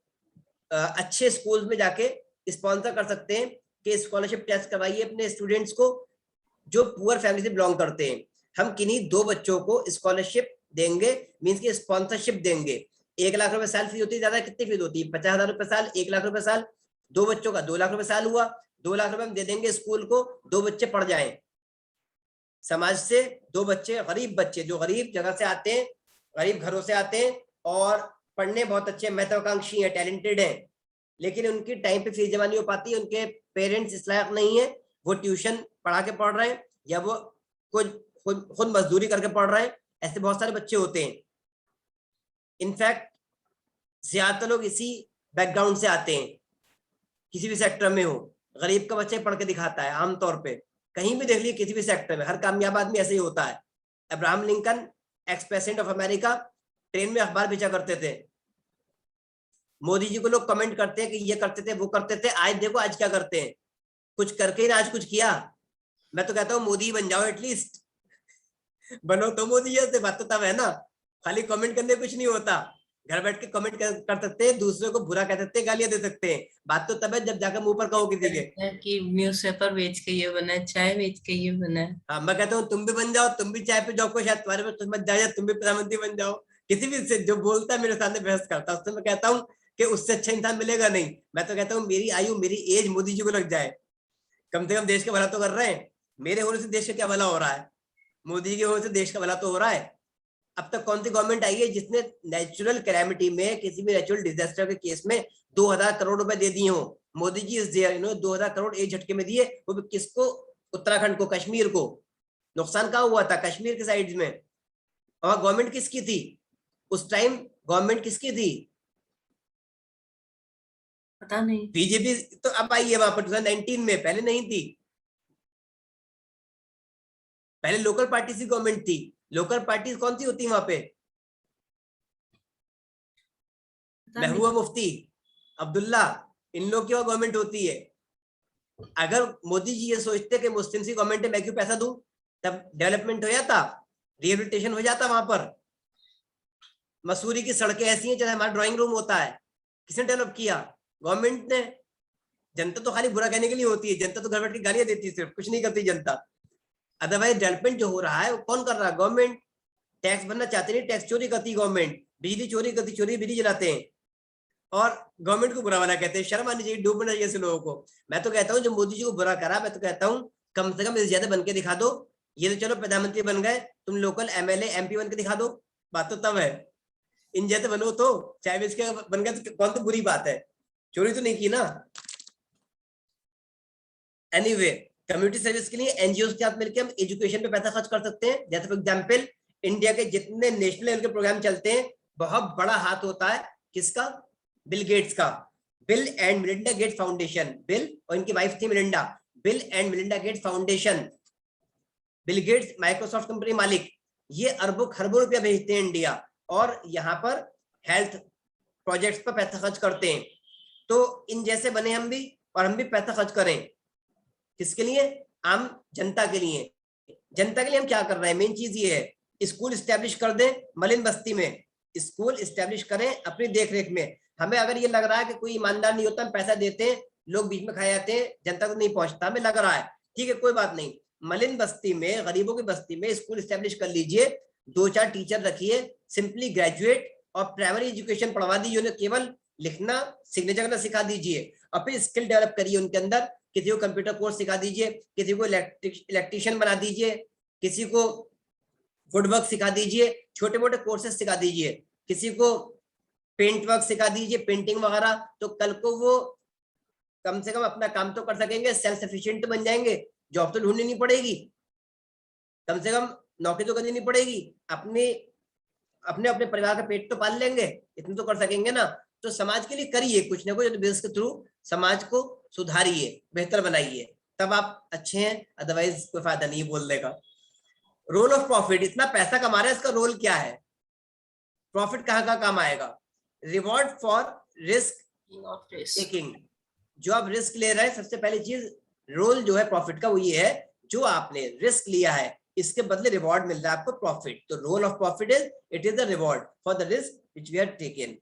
अच्छे स्कूल में जाके स्पॉन्सर कर सकते हैं कि स्कॉलरशिप टेस्ट करवाइए अपने स्टूडेंट्स को जो पुअर फैमिली से बिलोंग करते हैं। हम किन्हीं 2 बच्चों को स्कॉलरशिप देंगे, मीन्स की स्पॉन्सरशिप देंगे। 1 लाख रुपए साल फीस होती है, ज्यादा कितनी फीस होती है, 50,000 रुपए साल, 1 लाख रुपए साल, 2 बच्चों का 2 लाख रुपए साल हुआ। 2 लाख रुपए हम दे देंगे स्कूल को, 2 बच्चे पढ़ जाएं। समाज से 2 बच्चे, गरीब बच्चे जो गरीब जगह से आते हैं, गरीब घरों से आते हैं और पढ़ने बहुत अच्छे महत्वाकांक्षी हैं, टैलेंटेड हैं, लेकिन उनकी टाइम पे फीस जमा नहीं हो पाती है, उनके पेरेंट्स इस लायक नहीं है, वो ट्यूशन पढ़ा के पढ़ रहे हैं या वो खुद मजदूरी करके पढ़ रहे हैं। ऐसे बहुत सारे बच्चे होते हैं। इनफैक्ट ज्यादातर लोग इसी बैकग्राउंड से आते हैं, किसी भी सेक्टर में हो, गरीब का बच्चा पढ़ के दिखाता है आमतौर पे। कहीं भी देख लीजिए, किसी भी सेक्टर में हर कामयाब आदमी ऐसे ही होता है। Abraham Lincoln, ex president of America, train में अखबार बेचा करते थे। मोदी जी को लोग कमेंट करते हैं कि ये करते थे, वो करते थे, आज देखो आज क्या करते हैं, कुछ करके ही ना आज कुछ किया। मैं तो कहता हूँ मोदी बन जाओ, एटलीस्ट बनो तो मोदी जैसे, बात तो तब है ना। खाली कमेंट करने कुछ नहीं होता, घर बैठ के कमेंट कर सकते हैं, दूसरे को बुरा कह सकते हैं, गालियां दे सकते हैं, बात तो तब है जब जाकर मुंह पर कहो किसी के कि न्यूज़पेपर बेच के ये बना है, चाय बेच के ये बना है। हाँ, मैं कहता हूँ तुम भी बन जाओ, तुम भी चाय पे जाओ, को शायद तुम्हारे में किस्मत जाए, तुम भी प्रधानमंत्री बन जाओ, किसी भी से जो बोलता है मेरे सामने बहस करता है, उससे मैं कहता हूँ कि उससे अच्छा इंसान मिलेगा नहीं। मैं तो कहता हूँ मेरी आयु, मेरी एज मोदी जी को लग जाए, कम से कम देश का भला तो कर रहे हैं। मेरे होने से देश का क्या भला हो रहा है? मोदी जी के होने से देश का भला तो हो रहा है। अब तक कौन सी गवर्नमेंट आई है जिसने नेचुरल कैलेमिटी में, किसी भी नेचुरल डिजास्टर के केस में 2000 करोड़ रुपए दे दिए हो? मोदी जी इस देयर, 2000 करोड़ एक झटके में दिए, वो भी किसको? उत्तराखंड को, कश्मीर को। नुकसान कहाँ हुआ था? कश्मीर के साइड में। और गवर्नमेंट किसकी थी उस टाइम? गवर्नमेंट किसकी थी? पता नहीं। बीजेपी तो अब आई है वहां पर 2019 में, पहले नहीं थी। पहले लोकल पार्टी की गवर्नमेंट थी। लोकल पार्टी कौन सी होती है वहां पे? पता नहीं। महबूबा मुफ्ती, अब्दुल्ला, इन लोग की गवर्नमेंट होती है। अगर मोदी जी ये सोचते कि मुस्लिम सी गवर्नमेंट है, मैं क्यों पैसा दूं, तब डेवलपमेंट हो जाता, रिहेबिलिटेशन हो जाता वहां पर। मसूरी की सड़कें ऐसी हैं जैसे हमारा ड्राइंग रूम होता है। किसने डेवलप किया? गवर्नमेंट ने। जनता तो खाली बुरा कहने के लिए होती है, जनता तो घर बैठ के गालियां देती है, सिर्फ कुछ नहीं करती जनता। अदरवाइज डेवलपमेंट जो हो रहा है वो कौन कर रहा है? गवर्नमेंट। टैक्स भरना चाहते नहीं, टैक्स चोरी करती गवर्नमेंट। बिजली चोरी करती, चोरी बिजली जलाते हैं और गवर्नमेंट को बुरा वाला कहते हैं। शर्म आनी चाहिए, डूबना चाहिए ऐसे लोगों को। मैं तो कहता हूँ जो मोदी जी को बुरा करा, मैं तो कहता हूँ कम से कम इस ज्यादा बन के दिखा दो। ये तो चलो प्रधानमंत्री बन गए, तुम लोकल एमएलए एमपी बन के दिखा दो, बात तो तब है। इन जैसे बनो तो, चाहे इसके बन गए तो कौन तो बुरी बात है? चोरी तो नहीं की ना। एनीवे, कम्युनिटी सर्विस के लिए एनजीओ के साथ मिलकर हम एजुकेशन पे पैसा खर्च कर सकते हैं। जैसे फॉर एग्जाम्पल इंडिया के जितने नेशनल लेवल के प्रोग्राम चलते हैं, बहुत बड़ा हाथ होता है किसका? बिल गेट्स का। Bill and Melinda Gates foundation, bill और इनकी वाइफ थी Melinda, bill and Melinda Gates foundation. Bill Gates Microsoft company मालिक, ये अरबों खरबों रुपया भेजते हैं इंडिया और यहाँ पर हेल्थ प्रोजेक्ट्स पर पैसा खर्च करते हैं। तो इन जैसे बने हम भी, और हम भी पैसा खर्च करें किसके लिए? आम जनता के लिए। जनता के लिए हम क्या कर रहे हैं? मेन चीज ये है, स्कूल स्टैब्लिश कर दें मलिन बस्ती में, स्कूल स्टैब्लिश करें अपनी देखरेख में। हमें अगर ये लग रहा है कि कोई ईमानदार नहीं होता, हम पैसा देते हैं, लोग बीच में खा जाते हैं, जनता को नहीं पहुंचता, हमें लग रहा है, ठीक है कोई बात नहीं। मलिन बस्ती में, गरीबों की बस्ती में स्कूल स्टैब्लिश कर लीजिए, 2-4 टीचर रखिए, सिंपली ग्रेजुएट और प्राइमरी एजुकेशन पढ़वा दीजिए, उन्हें केवल लिखना सिग्नेचर करना सिखा दीजिए और फिर स्किल डेवलप करिए उनके अंदर। किसी को कंप्यूटर कोर्स सिखा दीजिए, किसी को इलेक्ट्रिशियन बना दीजिए, किसी को वुड वर्क सिखा दीजिए, छोटे मोटे कोर्सेज सिखा दीजिए, किसी को पेंट वर्क सिखा दीजिए, पेंटिंग वगैरह। तो कल को वो कम से कम अपना काम तो कर सकेंगे, सेल्फ सफिशिएंट बनने जाएंगे, जॉब तो ढूंढनी नहीं पड़ेगी, कम से कम नौकरी तो करनी नहीं पड़ेगी, अपने अपने अपने परिवार का पेट तो पाल लेंगे, इतना तो कर सकेंगे ना। तो समाज के लिए करिए कुछ ना कुछ, बिजनेस के थ्रू समाज को सुधारिए, बेहतर बनाइए, तब आप अच्छे हैं, अदरवाइज कोई फायदा नहीं बोलने का। रोल ऑफ प्रॉफिट, इतना पैसा कमा रहे हैं, इसका रोल क्या है? प्रॉफिट कहाँ कहाँ काम आएगा? रिवॉर्ड फॉर रिस्क टेकिंग, जो आप रिस्क ले रहे हैं, सबसे पहली चीज रोल जो है प्रॉफिट का वो ये है, जो आपने रिस्क लिया है इसके बदले रिवॉर्ड मिल रहा है आपको प्रॉफिट। तो role of profit is, it is the reward for the risk which we have taken.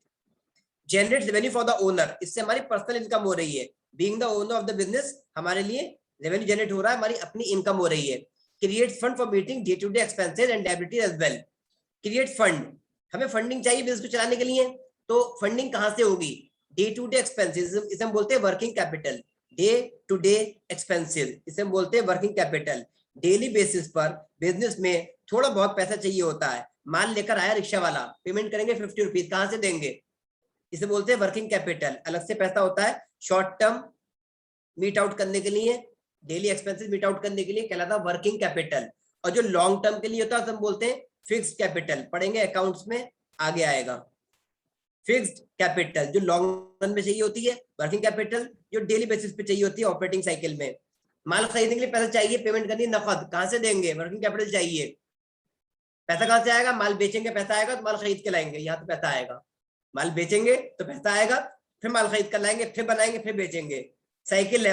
Generate revenue for the owner, इससे हमारी पर्सनल इनकम हो रही है, being the owner of the business हमारे लिए रेवेन्यू जनरेट हो रहा है, हमारी अपनी इनकम हो रही है। Create fund for meeting day to day expenses and liabilities as well. Create fund, हमें फंडिंग चाहिए बिजनेस को चलाने के लिए, तो फंडिंग कहां से होगी? डे टू डे एक्सपेंसेस, इसे हम बोलते हैं working capital. Day to day expenses, इसे हम बोलते हैं वर्किंग कैपिटल। डेली बेसिस पर बिजनेस में थोड़ा बहुत पैसा चाहिए होता है। माल लेकर आया रिक्शा वाला, पेमेंट करेंगे 50 रुपीज, कहां से देंगे? इसे बोलते हैं वर्किंग कैपिटल। अलग से पैसा होता है शॉर्ट टर्म मीट आउट करने के लिए, डेली एक्सपेंसेस मीट आउट करने के लिए, कहलाता है वर्किंग कैपिटल। और जो लॉन्ग टर्म के लिए होता है हम बोलते हैं फिक्स्ड कैपिटल। पढ़ेंगे अकाउंट्स में, आगे आएगा। फिक्स्ड कैपिटल जो लॉन्ग रन में चाहिए होती है, वर्किंग कैपिटल जो डेली बेसिस पे चाहिए होती है ऑपरेटिंग साइकिल में। माल खरीदने के लिए पैसा चाहिए, पेमेंट करनी नकद, कहां से देंगे? वर्किंग कैपिटल चाहिए। पैसा कहां से आएगा? माल बेचेंगे पैसा आएगा, तो माल खरीद के लाएंगे, यहाँ तो पैसा आएगा। माल बेचेंगे तो पैसा आएगा, फिर माल खरीद कर लाएंगे, फिर बनाएंगे, फिर बेचेंगे। साइकिल है,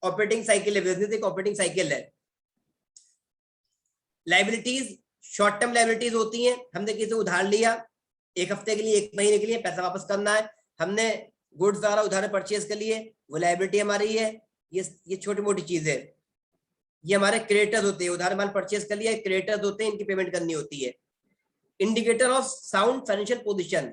ऑपरेटिंग साइकिल है, बिजनेस एक ऑपरेटिंग साइकिल है। लायबिलिटीज, शॉर्ट टर्म लायबिलिटीज होती हैं, हमने किसी उधार लिया, एक हफ्ते के लिए, एक महीने के लिए, पैसा वापस करना है, हमने गुड्स द्वारा उधार परचेज कर लिए, वो लायबिलिटी हमारी है। ये छोटी मोटी चीज है। ये हमारे क्रेडिटर्स होते हैं, उधार माल परचेज कर लिया, क्रेडिटर्स होते हैं, इनकी पेमेंट करनी होती है। Indicator of sound financial position.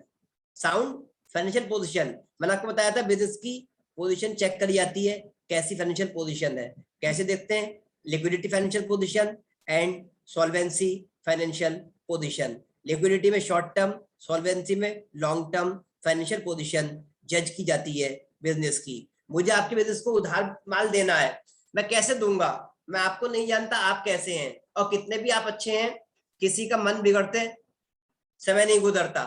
Sound financial position, मैंने आपको बताया था बिजनेस की पोजीशन चेक करी जाती है, कैसी फाइनेंशियल पोजीशन है, कैसे देखते हैं, liquidity financial position and solvency financial position. Liquidity में शॉर्ट टर्म, सॉल्वेंसी में लॉन्ग टर्म फाइनेंशियल पोजीशन जज की जाती है बिजनेस की। मुझे आपके बिजनेस को उधार माल देना है, मैं कैसे दूंगा, मैं आपको नहीं जानता आप कैसे हैं, और कितने भी आप अच्छे हैं, किसी का मन बिगड़ते समय नहीं गुजरता।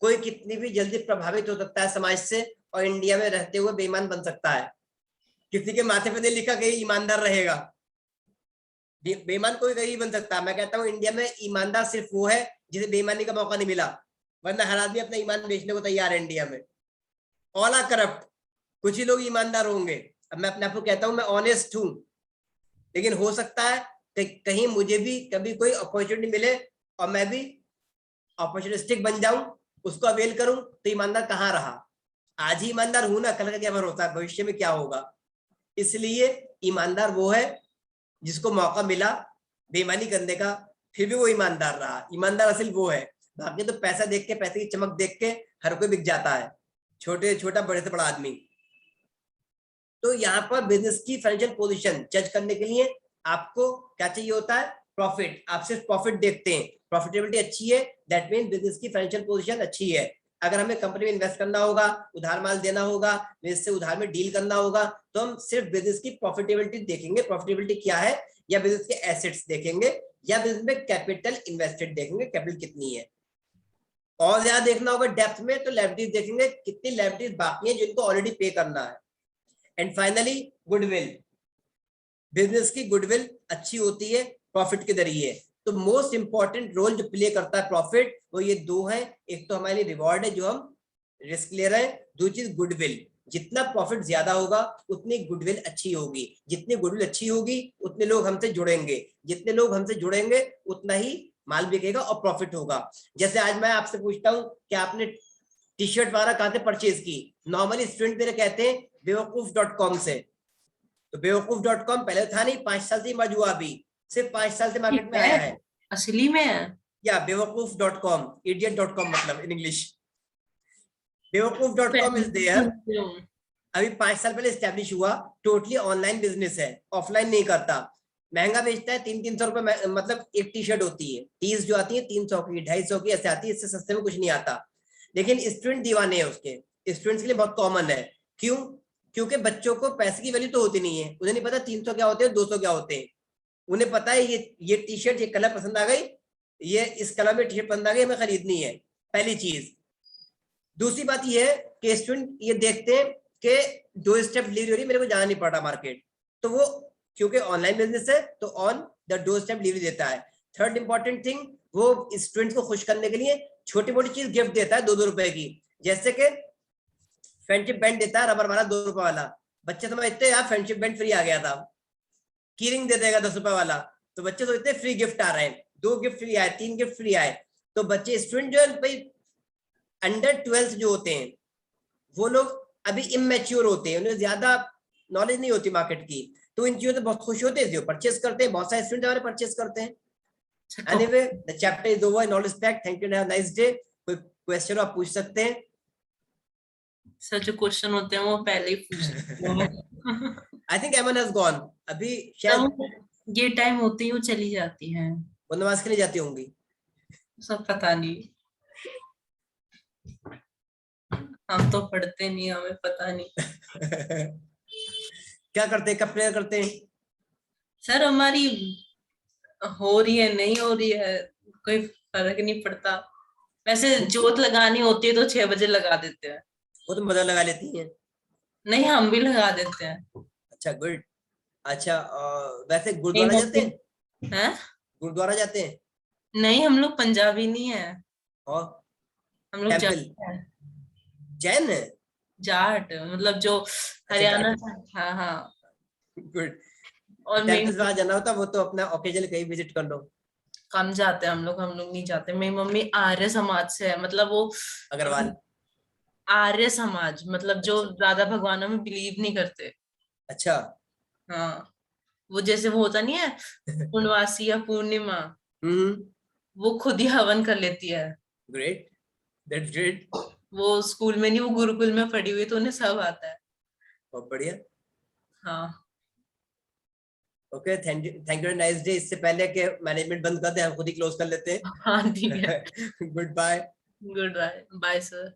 कोई कितनी भी जल्दी प्रभावित हो सकता है समाज से, और इंडिया में रहते हुए बेईमान बन सकता है। किसी के माथे पे नहीं लिखा कि ईमानदार रहेगा, बेईमान कोई नहीं बन सकता। मैं कहता हूँ इंडिया में ईमानदार सिर्फ वो है जिसे बेईमानी का मौका नहीं मिला, वरना हर आदमी अपना ईमान बेचने को तैयार है इंडिया में। ऑल आर करप्ट, कुछ ही लोग ईमानदार होंगे। अब मैं अपने आप को कहता हूँ मैं ऑनेस्ट हूँ, लेकिन हो सकता है कि कहीं मुझे भी कभी कोई अपॉर्चुनिटी मिले और मैं भी अपॉर्चुनिस्टिक बन जाऊं, उसको अवेल करूं, तो ईमानदार कहाँ रहा। आज ही ईमानदार हूं ना, कल का क्या भरोसा है भविष्य में क्या होगा। इसलिए ईमानदार वो है जिसको मौका मिला बेईमानी करने का, फिर भी वो ईमानदार रहा। ईमानदार असल वो है, बाकी तो पैसा देख के, पैसे की चमक देख के हर कोई बिक जाता है, छोटे छोटा बड़े से बड़ा आदमी। तो यहाँ पर बिजनेस की फाइनेंशियल पोजीशन जज करने के लिए आपको क्या चाहिए होता है, प्रॉफिट। आप सिर्फ प्रॉफिट देखते हैं, प्रॉफिटेबिलिटी अच्छी है, दैट मीन बिजनेस की फाइनेंशियल पोजीशन अच्छी है। अगर हमें कंपनी में इन्वेस्ट करना होगा, उधार माल देना होगा, बिजनेस से उधार में डील करना होगा, तो हम सिर्फ बिजनेस की प्रॉफिटेबिलिटी देखेंगे, प्रॉफिटेबिलिटी क्या है, या बिजनेस के एसेट्स देखेंगे, या बिजनेस में कैपिटल इन्वेस्टेड देखेंगे, कैपिटल कितनी है। और ज्यादा देखना होगा डेप्थ में, तो लायबिलिटीज देखेंगे, कितनी लायबिलिटीज बाकी है जिनको ऑलरेडी पे करना है। एंड फाइनली गुडविल, बिजनेस की गुडविल अच्छी होती है प्रॉफिट के जरिए। तो मोस्ट इंपॉर्टेंट रोल जो प्ले करता है प्रॉफिट, वो ये दो है। एक तो हमारे लिए रिवॉर्ड है जो हम रिस्क ले रहे हैं, दूसरी चीज गुडविल। जितना प्रॉफिट ज्यादा होगा उतनी गुडविल अच्छी होगी, जितनी गुडविल अच्छी होगी उतने लोग हमसे जुड़ेंगे, जितने लोग हमसे जुड़ेंगे उतना ही माल बिकेगा और प्रॉफिट होगा। जैसे आज मैं आपसे पूछता हूँ कि आपने टी शर्ट वगैरह कहाँ से परचेज की, नॉर्मली स्टूडेंट मेरे कहते हैं बेवकूफ.com से। तो बेवकूफ.com पहले था नहीं, 5 साल से मौजूद, अभी सिर्फ 5 साल से मार्केट में आया है। असली में है या बेवकूफ.com, idiot.com मतलब इन इंग्लिश। बेवकूफ.com इज देयर, अभी 5 साल पहले स्टैब्लिश हुआ, टोटली ऑनलाइन बिजनेस है, ऑफलाइन नहीं करता। महंगा बेचता है, 300-300 रुपए, मतलब एक टी शर्ट होती है, टीज जो आती है 300 की, 250 की ऐसे आती है, इससे सस्ते में कुछ नहीं आता। लेकिन स्टूडेंट दीवाने हैं उसके, स्टूडेंट्स के लिए बहुत कॉमन है। क्यों? क्योंकि बच्चों को पैसे की वैल्यू तो होती नहीं है, उन्हें नहीं पता 300 क्या होते हैं, 200 क्या होते हैं। उन्हें पता है ये टी शर्ट, ये कलर पसंद आ गई, ये इस कलर में टी शर्ट पसंद आ गई, हमें खरीदनी है, पहली चीज। दूसरी बात ये है कि स्टूडेंट ये देखते हैं कि 2 स्टेप डिलीवरी हो रही, मेरे को जाना नहीं पड़ रहा मार्केट, तो वो क्योंकि ऑनलाइन बिजनेस है तो ऑन द 2 स्टेप डिलीवरी देता है। थर्ड इंपॉर्टेंट थिंग, वो स्टूडेंट्स को खुश करने के लिए छोटी मोटी चीज गिफ्ट देता है 2-2 रुपए की, जैसे कि फ्रेंडशिप बैंड देता है रबर वाला 2 रुपए वाला, बच्चे समझते हैं यार फ्रेंडशिप बैंड फ्री आ गया था। कीरिंग दे देगा 10 रुपए वाला, तो बच्चे सोचते हैं फ्री गिफ्ट आ रहे हैं, 2 गिफ्ट फ्री आए, 3 गिफ्ट फ्री आए। तो बच्चे स्टूडेंट जो है भाई अंडर 12 जो होते हैं, वो लोग अभी इमेच्योर होते हैं, उन्हें ज्यादा नॉलेज नहीं होती मार्केट की, तो इन चीजों से बहुत खुश होते हैं, जो परचेस करते हैं। बहुत सारे स्टूडेंट हमारे परचेस करते हैं। Anyway the chapter is over, in all respect, thank you, have a nice day. कोई क्वेश्चन आप पूछ सकते हैं। सर जो क्वेश्चन होते हैं वो पहले ही पूछ आई थिंक एमन हैज गॉन, अभी शायद ये टाइम होते ही वो चली जाती है, वो नमाज के लिए जाती होंगी, सब पता नहीं, हम तो पढ़ते नहीं, हमें पता नहीं। क्या करते हैं, कब प्रेयर करते हैं? सर हमारी हो रही है नहीं हो रही है कोई फर्क नहीं पड़ता, वैसे जोत लगानी होती है तो 6 बजे लगा देते हैं। वो तो मदर लगा लेती हैं। नहीं हम भी लगा देते हैं। अच्छा गुड। अच्छा वैसे नहीं गुरुद्वारा जाते हैं? हैं? गुरुद्वारा जाते हैं? नहीं हम लोग पंजाबी नहीं है, और हम लोग टेंपल जाट है। जैन है? जाट मतलब जो अच्छा हरियाणा जाट, से, हाँ हाँ। गुड। और मेरी टेंपल वहां जाना होता वो तो अपना ओकेजनली कहीं विजिट कर लो। कम जाते हैं हम लोग नहीं जाते। मेरी मम्मी आर्य समाज से है, मतलब वो अग्रवाल? आर्य समाज, मतलब जो अच्छा ज्यादा भगवानों में बिलीव नहीं करते। अच्छा। हाँ वो जैसे वो होता नहीं है पूर्णवासी या पूर्णिमा, हम्म वो खुद ही हवन कर लेती है। ग्रेट, दैट्स ग्रेट, वो स्कूल में नहीं, वो गुरुकुल में पढ़ी हुई, तो उन्हें सब आता है। बहुत बढ़िया। हाँ okay, thank you, nice day. इससे पहले कि मैनेजमेंट बंद कर दे, हम खुद ही क्लोज कर लेते हाँ ठीक है। हैं। Goodbye. Goodbye, bye sir.